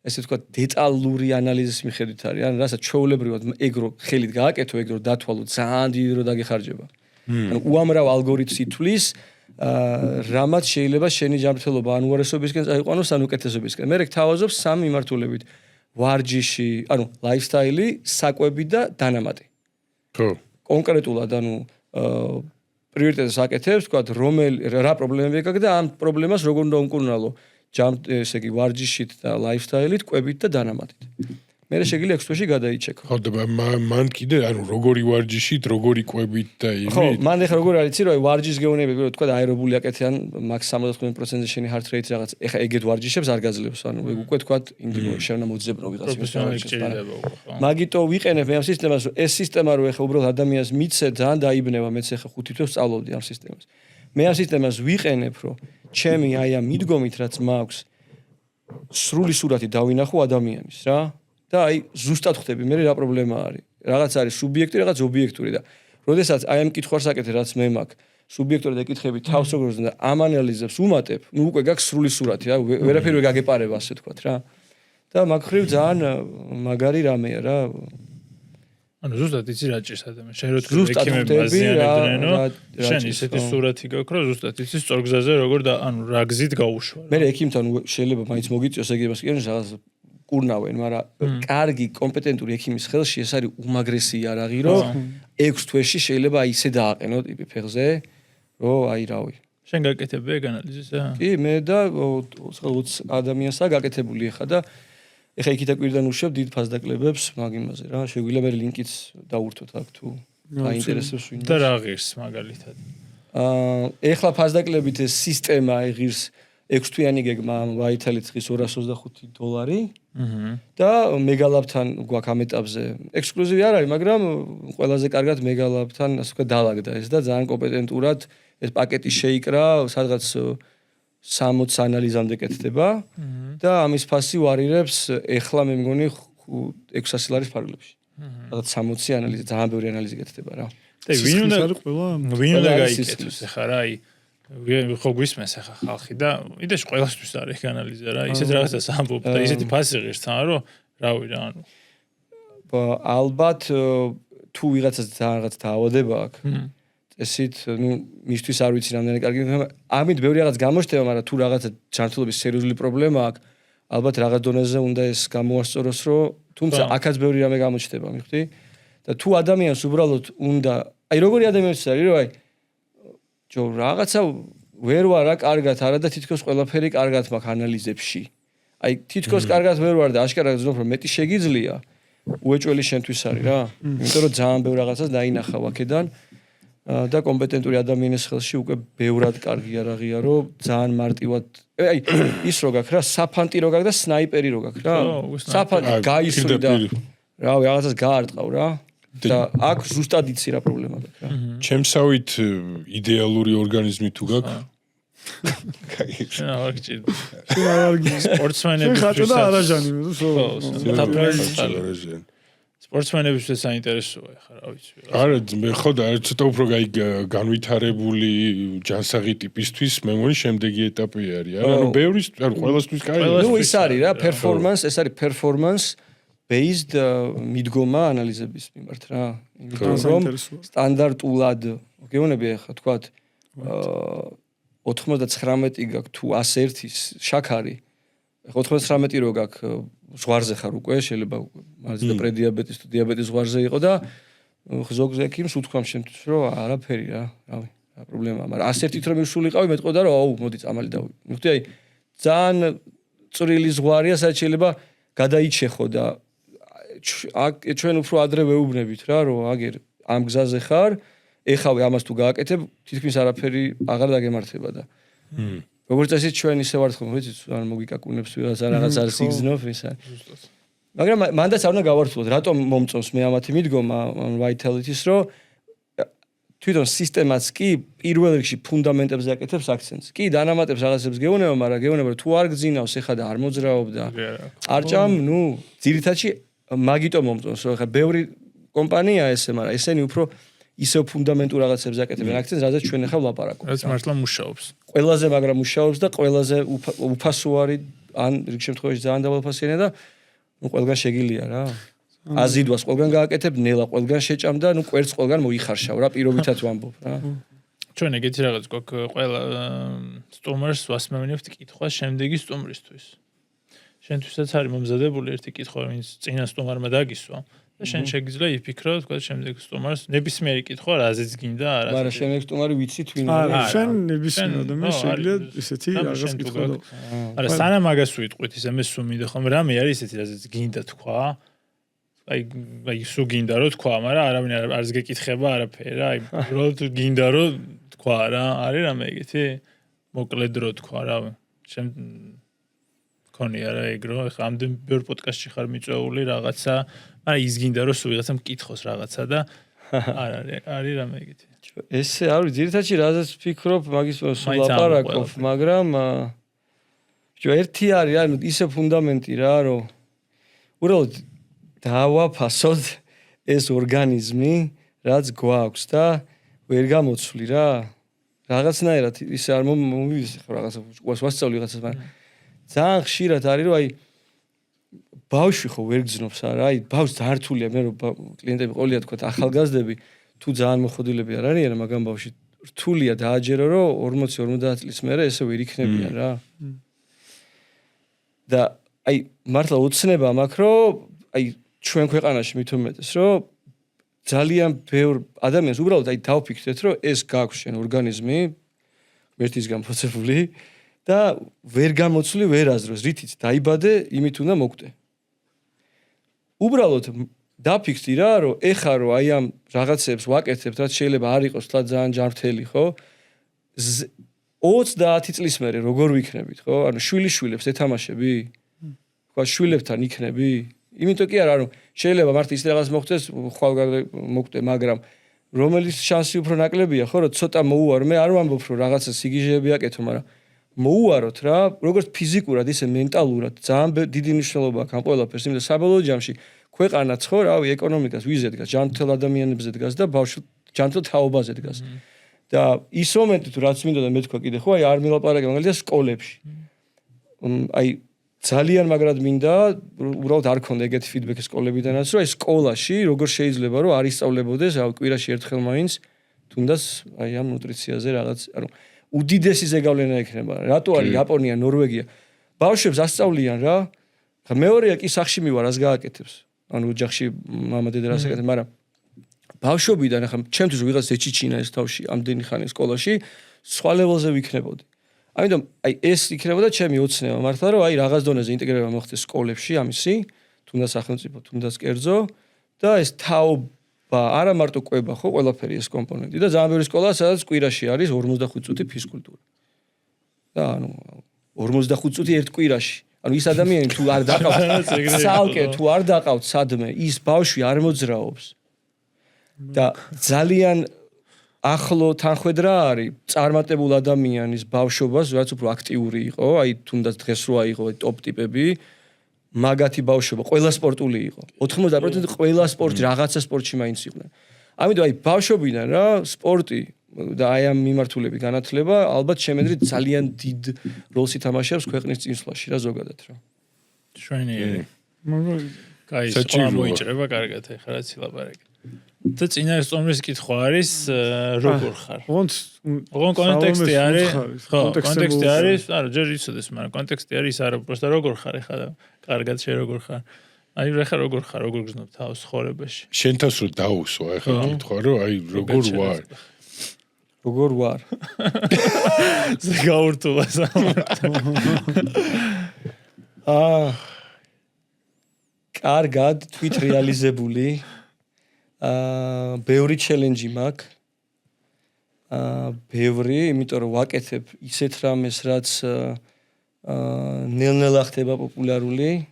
ესე თქვა დეტალური ანალიზის მიხედვით არის. ანუ რასაც ჩვეულებრივად ეგრო ხელით გააკეთო, ეგრო დათვალო ძალიან დიდი დრო დაგეხარჯება. ანუ უამრავ ალგორითმს ითვლის რამაც შეიძლება შენი ჯანმრთელობა ან უარესობისკენ წაიყვანოს ან უკეთესობისკენ. მე გთავაზობ 3 მიმართულებით. ვარჯიში, ანუ ლაიფსტაილი, საკვები და დანამატი. ხო. კონკრეტულად ანუ პრიორიტეტს აკეთებს, თქვა რა პრობლემები გაქვს და ამ პრობლემას როგორ უნდა უმკურნალო. ესე იგი ვარჯიშით და ლაიფსტაილით, კვებით და დანამატით. მე შეგვიძლია 6 თვეში გადაიჩეკო. ხო და მან კიდე ანუ როგორი ვარჯიშით, როგორი კვებით და იმით. ხო, მან ახლა როგორ არის იცი რომ ვარჯიშის გეუნები თქვა აერობული აკეთიან მაქს 75%-ზე შენი heart rate რაღაც. ეხლა ეგეთ ვარჯიშებს არ გაძლევს, ანუ ეგ უკვე თქვა შენ უნდა მოძებნო ვიღაც. მაგიტო ვიყენებ მე ამ სისტემას, რომ ეს სისტემა რო ეხლა უბრალოდ ადამიანს მიცე ძალიან დაიბნება, მეც ეხლა 5 თვეს სწავლობდი ამ სისტემას. მე ამ სისტემას ვიყენებ, რომ ჩემი აი ამ მიდგომით რაც მაქვს სრული სურათი დავინახო ადამიანის რა. და აი ზუსტად ხვდები მე რა პრობლემა არის. რაღაც არის სუბიექტი, რაღაც ობიექტური და როდესაც აი ამ კითხვას აკეთე რაც მე მაქვს, სუბიექტური და კითხები თავს როგორ და ამ ანალიზებს უმატებ, ნუ უკვე გაქვს სრული სურათი რა, ვერაფერი ვერ გაგეპარება ასე თქვათ რა. და მაგ ხრივ ძალიან მაგარი რამეა რა. ანუ ზუსტად იცი რა ჭირს ადამიანს. შენ რო თქვი ექიმები მაზიანებდნენო, შენ ისეთი სურათი გაქვს, რომ ზუსტად იცი სწორგზაზე როგორ და ანუ რა გზით გაუშვა. მე ექიმთან შეიძლება მაინც მოგიწიოს ეგებას კი რაღაც კურნავენ, მაგრამ კარგი კომპეტენტური ექიმის ხელში ეს არის უმაგრესი იარაღი, რომ 6 თვეში შეიძლება აი ისე დააყენო ტიპი ფეხზე, რომ აი რავი. შენ გაკეთებდი ეგ ანალიზისა? კი, მე და 20 ადამიანსა გაკეთებული ხა და ეხა იქით აკვირდან უშვებ დიდ ფასდაკლებებს მაგ იმაზე რა, შეგვიძლია მე ლინკიც დავურთოთ აქ თუ აინტერესებს ვინ. და რა ღირს მაგალითად? ეხლა ფასდაკლებით ეს სისტემა ღირს 6 თვიანი გეგმა ვაითალით ღირს $220 და მეგალაბთან გვაქვს ამ ეტაპზე ექსკლუზივი არ არის, მაგრამ ყველაზე კარგად მეგალაბთან ასე ვქო დაალაგდა ეს და ძალიან კომპეტენტურად ეს პაკეტი შეიკრა, სადღაც 60 ანალიზამდე კეთდება და ამის ფასი ვარირებს ეხლა მე მგონი $600 ფარგლებში. სადღაც 60 ანალიზი, ძალიან ბევრი ანალიზი კეთდება რა. და ვინ უნდა გაიკეთოს ახლა რა, აი ხო გვისმენს ახლა ხალხი და იდეაში ყველასთვის არის ეგ ანალიზა რა, ისეთ რაღაცას ამბობ და ისეთი ფასი ღირს თან რომ რავი რა, ანუ ალბათ თუ ვიღაცას ძალიან რაღაც დაავადება აქვს ესეთ ნუ მისთვის არ ვიცი რამდენი კარგი, ამით ბევრი რაღაც გამოჩნდება, მაგრამ თუ რაღაცა ჯანმრთელობის სერიოზული პრობლემა აქვს, ალბათ რაღაც დონეზე უნდა ეს გამოასწოროს, რომ თუმცა აქაც ბევრი რამე გამოჩნდება, მიხვდი? და თუ ადამიანს უბრალოდ უნდა, აი როგორი ადამიანიც არის, რომ აი ჯო რაღაცა ვერ ვარ რა კარგად არა და თითქოს ყველაფერი კარგად მაქვს ანალიზებში. აი თითქოს კარგად ვერ ვარ და აშკარად ზნობ რომ მეტი შეგიძლია, უეჭველი შენთვის არის რა. იმიტომ რომ ძალიან ბევრ რაღაცას დაინახავ აქედან. და კომპეტენტური ადამიანის ხელში უკვე ბევრად კარგი იარაღია, რომ ძალიან მარტივად აი ის რო გაქვს რა, საფანტი რო გაქვს და სნაიპერი რო გაქვს რა. საფანტი გაისვრი და რავი, რაღაცას გაარტყავ რა. და აქ ზუსტად იცი რა პრობლემა გაქვს რა. ჩემსავით იდეალური ორგანიზმი თუ გაქვს? კაი. რა გჭირდა. სპორტსმენების ხაჭო და არაჟანი, სპორტსმენებისთვის საინტერესოა ხა რა ვიცი. არა, მე ხო და ცოტა უფრო განვითარებული ჯანსაღი ტიპისთვის მე მგონი შემდეგი ეტაპი არის. ანუ ბევრი, ანუ ყველასთვის კაია. ნუ ის არის რა, performance, ეს არის performance based მიდგომა ანალიზების მიმართ რა. იმიტომ რომ სტანდარტულად, გეუბნები ახლა თქვათ 99 გაქვს თუ 101-ის შაქარი. 99 რო გაქვს ზღვარზე ხარ უკვე, შეიძლება მარზი და პრედიაბეტის თუ დიაბეტის ზღვარზე იყო და ზოგზე ექიმს უთქვამ შემთხვევით რომ არაფერი რა, რავი, რა პრობლემაა, მაგრამ 101-ით რომ მივსულიყავი, მეტყოდა რომ აუ, მოდი წამალი დავი. მიხვდი აი ძალიან წვრილი ზღვარია, სადაც შეიძლება გადაიჩეხო და ჩვენ უფრო ადრე ვეუბნებით რა, რომ აგერ ამ გზაზე ხარ, ეხავე ამას თუ გააკეთებ, თითქმის არაფერი აღარ დაგემართება და როგორც წესი ჩვენ ისე ვართ ხომ ვიცით, ან მოგიკაკუნებს რაღაც არის იგზნოფ ისა. მაგრამ მანდაც არ უნდა გავართულოთ, რატომ მომწონს მე ამათი მიდგომა Vitality-ს, რომ თვითონ სისტემაც კი პირველ რიგში ფუნდამენტებზე აკეთებს აქცენტს. კი დანამატებს რაღაცებს გეუბნება, მაგრამ გეუბნება რომ თუ არ გძინავს ეხა და არ მოძრაობ და არ ჭამ, ძირითადში მაგიტო მომწონს, რომ ეხა ბევრი კომპანია ესე, მაგრამ ესენი უფრო ისევ ფუნდამენტურ რაღაცებს აკეთებენ აქცენტს, რადგან ჩვენ ახლა ვლაპარაკობთ. რაც მართლა მუშაობს. ყველაზე მაგრამ მუშაობს და ყველაზე უფასო არის, ან რიგ შემთხვევაში ძალიან დაბალფასიანია და ყველგან შეგილია რა. აზიდვას ყველგან გააკეთებ, ნელა ყველგან შეჭამ და კვერცხს ყველგან მოიხარშავ რა, პირობითად ვამბობ რა. ჩვენ ეგეთი რაღაც გვაქვს ყველა სტუმარს ვასმევინებთ კითხვა შემდეგი სტუმრისთვის. შენთვისაც არის მომზადებული ერთი კითხვა, ვინც წინა სტუმარმა დაგისვა. და შენ შეგიძლია იფიქრო, თქვა შემდეგ სტუმარს ნებისმიერი კითხვა, რაზეც გინდა, არა. მაგრამ შემდეგ სტუმარი ვიცი თვინ არა, შენ ნებისმიერ ადამიანს შეგვიძლია ესეთი რაღაც კითხვა. არა, სანამ მაგას ვიტყვით, ისე მე სულ მინდა ხომ რამე არის ესეთი, რაზეც გინდა თქვა. აი სულ გინდა რომ თქვა, მაგრამ არავინ არც გეკითხება არაფერი, აი უბრალოდ გინდა რომ თქვა რა, არის რამე ეგეთი? მოკლედ რო თქვა რა. შენ ქონია რა ეგ რო, ხა ამდენ ბევრ პოდკასტში ხარ მიწვეული რაღაცა, მაგრამ ის გინდა რომ სულ ვიღაცამ მკითხოს რაღაცა და არის რამე ეგეთი. ესე არის, ძირითადში რაზეც ვფიქრობ, მაგის სულ ლაპარაკობ, მაგრამ ერთი არის, ანუ ისე ფუნდამენტი რა, რომ უბრალოდ დავაფასოთ ეს ორგანიზმი, რაც გვაქვს და ვერ გამოცვლი რა. რაღაცნაირად ისე არ მომივიდეს ხო რაღაცა ვასწავლი რაღაცას, მაგრამ ძალიან ხშირად არის რომ აი ბავშვი ხო ვერ გძნობს არა, აი ბავშვს დართულია მე რომ კლიენტები ყოლია თქვა ახალგაზრდები თუ ძალიან მოხოდილები არ არიან, მაგრამ ბავშვი რთულია დააჯერო რომ 40-50 წლის მერე ესე ვერ იქნებიან რა. და აი მართლა ოცნება მაქვს რომ აი ჩვენ ქვეყანაში მით უმეტეს რომ ძალიან ბევრ ადამიანს უბრალოდ აი დავფიქრეთ რომ ეს გაქვს შენ ორგანიზმი ერთისგან პროცესული და ვერ გამოცვლი ვერ აზროს რითიც დაიბადე იმით უნდა მოკვდე. უბრალოდ დაფიქრდი რა რომ ეხა რომ აი ამ რაღაცებს ვაკეთებთ რაც შეიძლება არ იყოს თლა ძალიან ჯანმრთელი ხო 30 წლის მერე როგორ ვიქნებით ხო ანუ შვილიშვილებს ეთამაშები თქვა შვილებთან იქნები იმიტომ კი არა რომ შეიძლება მარტო ის რაღაც მოხდეს ხვალგარდ მოკვდე მაგრამ რომელიც შანსი უფრო ნაკლებია ხო რომ ცოტა მოუარო მე არ ვამბობ რომ რაღაცა სიგიჟეები აკეთო მაგრამ მოუაროთ რა როგორც ფიზიკურად ისე მენტალურად ძალიან დიდი მნიშვნელობა აქვს ამ ყველაფერს იმიტომ საბოლოო ჯამში ქვეყანაც ხო რავი ეკონომიკას ვიზე დგას ჯანმრთელ ადამიანებზე დგას და ბავშვ ჯანმრთელ თაობაზე დგას და ის მომენტი თუ რაც მინდოდა მე თქვა კიდე ხო აი არ მილაპარაკე მაგალითად სკოლებში აი ძალიან მაგრად მინდა უბრალოდ არ ქონდა ეგეთი ფიდბექი სკოლებიდანაც რომ აი სკოლაში როგორ შეიძლება რომ არ ისწავლებოდეს აი კვირაში ერთხელ მაინც თუნდაც აი ამ ნუტრიციაზე რაღაც ანუ უდიდესი ზეგავლენა ექნება რატო არის იაპონია ნორვეგია ბავშვებს ასწავლიან რა მეორეა კი სახში მივა რას გააკეთებს ანუ ოჯახში მამა დედა რას აკეთებს მაგრამ ბავშვობიდან ახლა ჩემთვის ვიღაც ეჩიჩინა ეს თავში ამდენი ხანი სკოლაში სხვა ლეველზე ვიქნებოდი ამიტომ აი ეს იქნებოდა ჩემი ოცნება მართლა რომ აი რაღაც დონეზე ინტეგრირება მოხდეს სკოლებში ამისი თუნდაც სახელმწიფო თუნდაც კერძო და ეს თაობა არა მარტო კვება ხო ყველაფერი ეს კომპონენტი და ძალიან ბევრი სკოლა სადაც კვირაში არის 45 წუთი ფიზკულტურა და ანუ 45 წუთი ერთ კვირაში ანუ ის ადამიანი თუ არ დაყავთ ცალკე თუ არ დაყავთ სადმე ის ბავშვი არ მოძრაობს და ძალიან ახლო თანხwebdriver არის წარმატებულ ადამიანის ბავშვობას რაც უფრო აქტიური იყო აი თუნდაც დღეს რო აიღო ტოპ ტიპები მაგათი ბავშვობა ყველა სპორტული იყო 90% ყველა სპორტი რაღაცა სპორტში მაინც იყვნენ ამიტომ აი ბავშვობიდან რა სპორტი და აი ამ მიმართულები განათლება ალბათ შემედრით ძალიან დიდ როლს ითამაშებს ქვეყნის წინსვლაში რა ზოგადად რა შვენიერი კაი სხვა მოიჭრება კარგად ეხლა რაც ილაპარაკე და წინა სტუმრის კითხვა არის როგორ ხარ? ოღონ კონტექსტი არის, ხო, კონტექსტი არის, არა, ჯერ იცოდეს, მაგრამ კონტექსტი არის არა, просто როგორ ხარ ეხლა და კარგად შე როგორ ხარ? აი ეხლა როგორ ხარ, როგორ გზნობ თავს ცხოვრებაში? შენ თავს რო დაუსვა ეხლა კითხვა რომ აი როგორ ვარ? როგორ ვარ? ზეგაურთულას კარგად თვით რეალიზებული ბევრი ჩელენჯი მაქვს. ბევრი, იმიტომ რომ ვაკეთებ ისეთ რამეს, რაც ნელ-ნელა ხდება პოპულარული,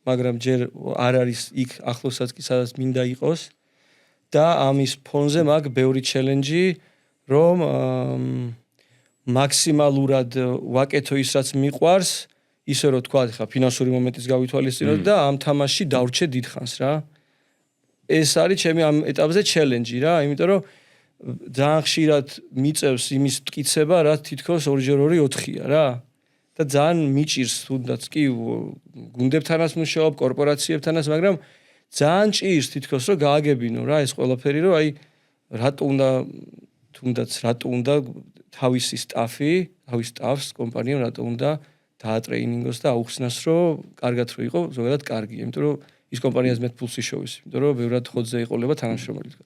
მაგრამ ჯერ არ არის იქ ახლოსაც კი სადაც მინდა იყოს და ამის ფონზე მაქვს ბევრი ჩელენჯი, რომ მაქსიმალურად ვაკეთო ის, რაც მიყვარს, ისე რომ თქვა, ხა ფინანსური მომენტის გავითვალისწინოთ და ამ თამაშში დავრჩე დიდხანს რა. ეს არის ჩემი ამ ეტაპზე ჩელენჯი რა, იმიტომ რომ ძალიან ხშირად მიწევს იმის მტკიცება, რაც თითქოს 2x2 4-ია რა. და ძალიან მიჭირს თუნდაც კი გუნდებთანაც მუშაობ, კორპორაციებთანაც, მაგრამ ძალიან ჭირს თითქოს რომ გააგებინო რა ეს ყველაფერი, რომ აი რატო უნდა თავისი სტაფი, თავის სტაფს კომპანიამ რატო უნდა დაატრეინინგოს და აუხსნას, რომ კარგად რო იყო, ზოგადად კარგია, იმიტომ რომ ის კომპანიას მეტ ფულს იშოვის, იმიტომ რომ ბევრად ხოძზე იყოლება თანამშრომელი თქო.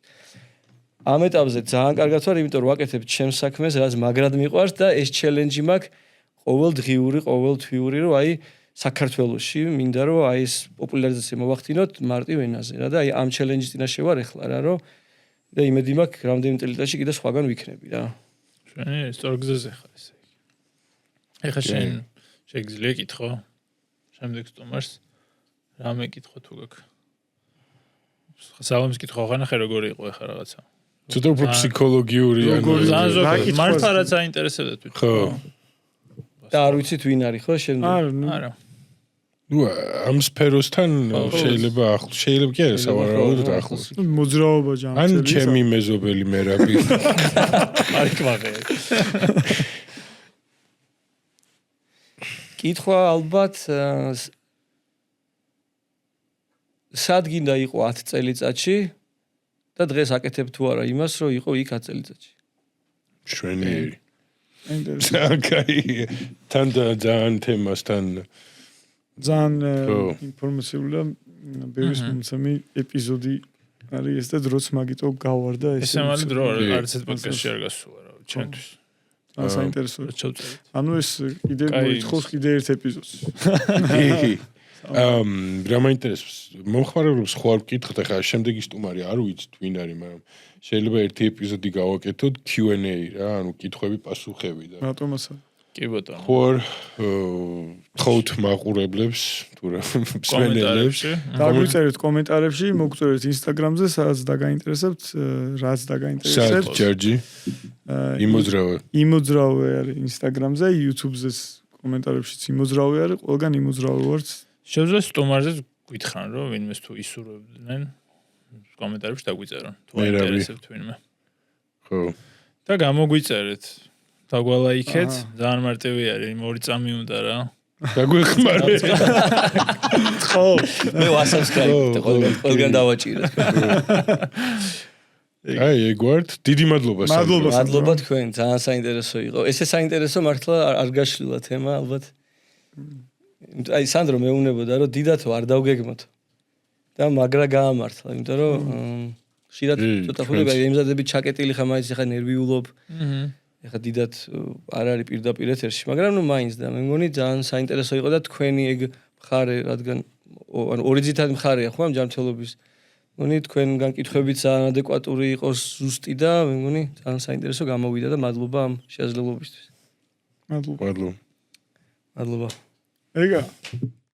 ამ ეტაპზე ძალიან კარგად ვარ, იმიტომ რომ ვაკეთებ ჩემს საქმეს, რაც მაგრად მიყვარს და ეს ჩელენჯი მაქვს ყოველდღიური, ყოველთვიური, რომ აი საქართველოში მინდა რომ აი ეს პოპულარიზაცია მოვახდინოთ მარტივ ენაზე რა და აი ამ ჩელენჯის წინაშე ვარ ახლა რა, რომ და იმედი მაქვს რამდენი წელიწადში კიდე სხვაგან ვიქნები რა. შენი სწორ გზაზე ხარ ესე. ეხლა შენ შეგიძლია კითხო შემდეგ სტუმარს რა მეკითხო თუ გაქვს. სალამს კითხო ხანახე როგორი იყო ეხლა რაღაცა. ცოტა უფრო ფსიქოლოგიური ანუ მართლა რაც აინტერესებდა თვითონ. ხო. და არ ვიცით ვინ არის ხო შემდეგ? არა. ნუ ამ სფეროსთან შეიძლება კი არა სავარაუდოდ ახლოს. მოძრაობა ჯამში. ან ჩემი მეზობელი მერაბი. არ იყვაღე. კითხვა ალბათ სად გინდა იყო 10 წელიწადში და დღეს აკეთებ თუ არა იმას, რომ იყო იქ 10 წელიწადში. შვენიერი. ძალიან თან ძალიან თემასთან ძალიან ინფორმაციულია ბევრის მომცემი ეპიზოდი არის ეს და დროც მაგიტო გავარდა ეს. ესე მალე დრო არც ერთ პოდკასტში არ გასულა რა ჩემთვის. ძალიან საინტერესოა. ჩავწერეთ. ანუ ეს კიდე მოიწყოს კიდე ერთ ეპიზოდს. რა მაინტერესებს მომხმარებლებს ხო არ ვკითხოთ ახლა შემდეგი სტუმარი არ ვიცით ვინ არის მაგრამ შეიძლება ერთი ეპიზოდი გავაკეთოთ Q&A რა ანუ კითხვები პასუხები და რატომასა კი ბატონო ხო თხოვთ მაყურებლებს თუ რა მსმენელებს დაგვიწერეთ კომენტარებში მოგწერეთ Instagram-ზე სადაც დაგაინტერესებთ რაც დაგაინტერესებთ სად ჯერჯი იმოძრავე არის Instagram-ზე YouTube-ზეც კომენტარებშიც იმოძრავე არის ყველგან იმოძრავე ვართ შეძლო სტუმარზე გითხრან რომ ვინმეს თუ ისურვებდნენ კომენტარებში დაგვიწერონ თუ აინტერესებთ ვინმე ხო და გამოგვიწერეთ დაგვალაიქეთ ძალიან მარტივი არის 2 წამი უნდა რა დაგვეხმარეთ ხო მე ვასაბსკრაიბ ყველგან დავაჭირეთ აი ეგوارდ დიდი მადლობა მადლობა თქვენ ძალიან საინტერესო იყო ესე საინტერესო მართლა არ გაშლილა თემა ალბათ აი სანდრო მეუბნებოდა რომ დიდათო არ დავგეგმოთ და მაგრა გაამართლა იმიტომ რომ ხშირად ცოტა ხდება იმზადები ჩაკეტილი ხა მაინც ხა ნერვიულობ ეხა დიდათ არ არის პირდაპირ ეთერში მაგრამ ნუ მაინც და მე მგონი ძალიან საინტერესო იყო და თქვენი ეგ მხარე რადგან ანუ ორი ძირითადი მხარეა ხო ამ ჯანმრთელობის მგონი თქვენგან კითხვებიც ძალიან ადეკვატური იყოს ზუსტი და მე მგონი ძალიან საინტერესო გამოვიდა და მადლობა ამ შესაძლებლობისთვის მადლობა მადლობა ეგა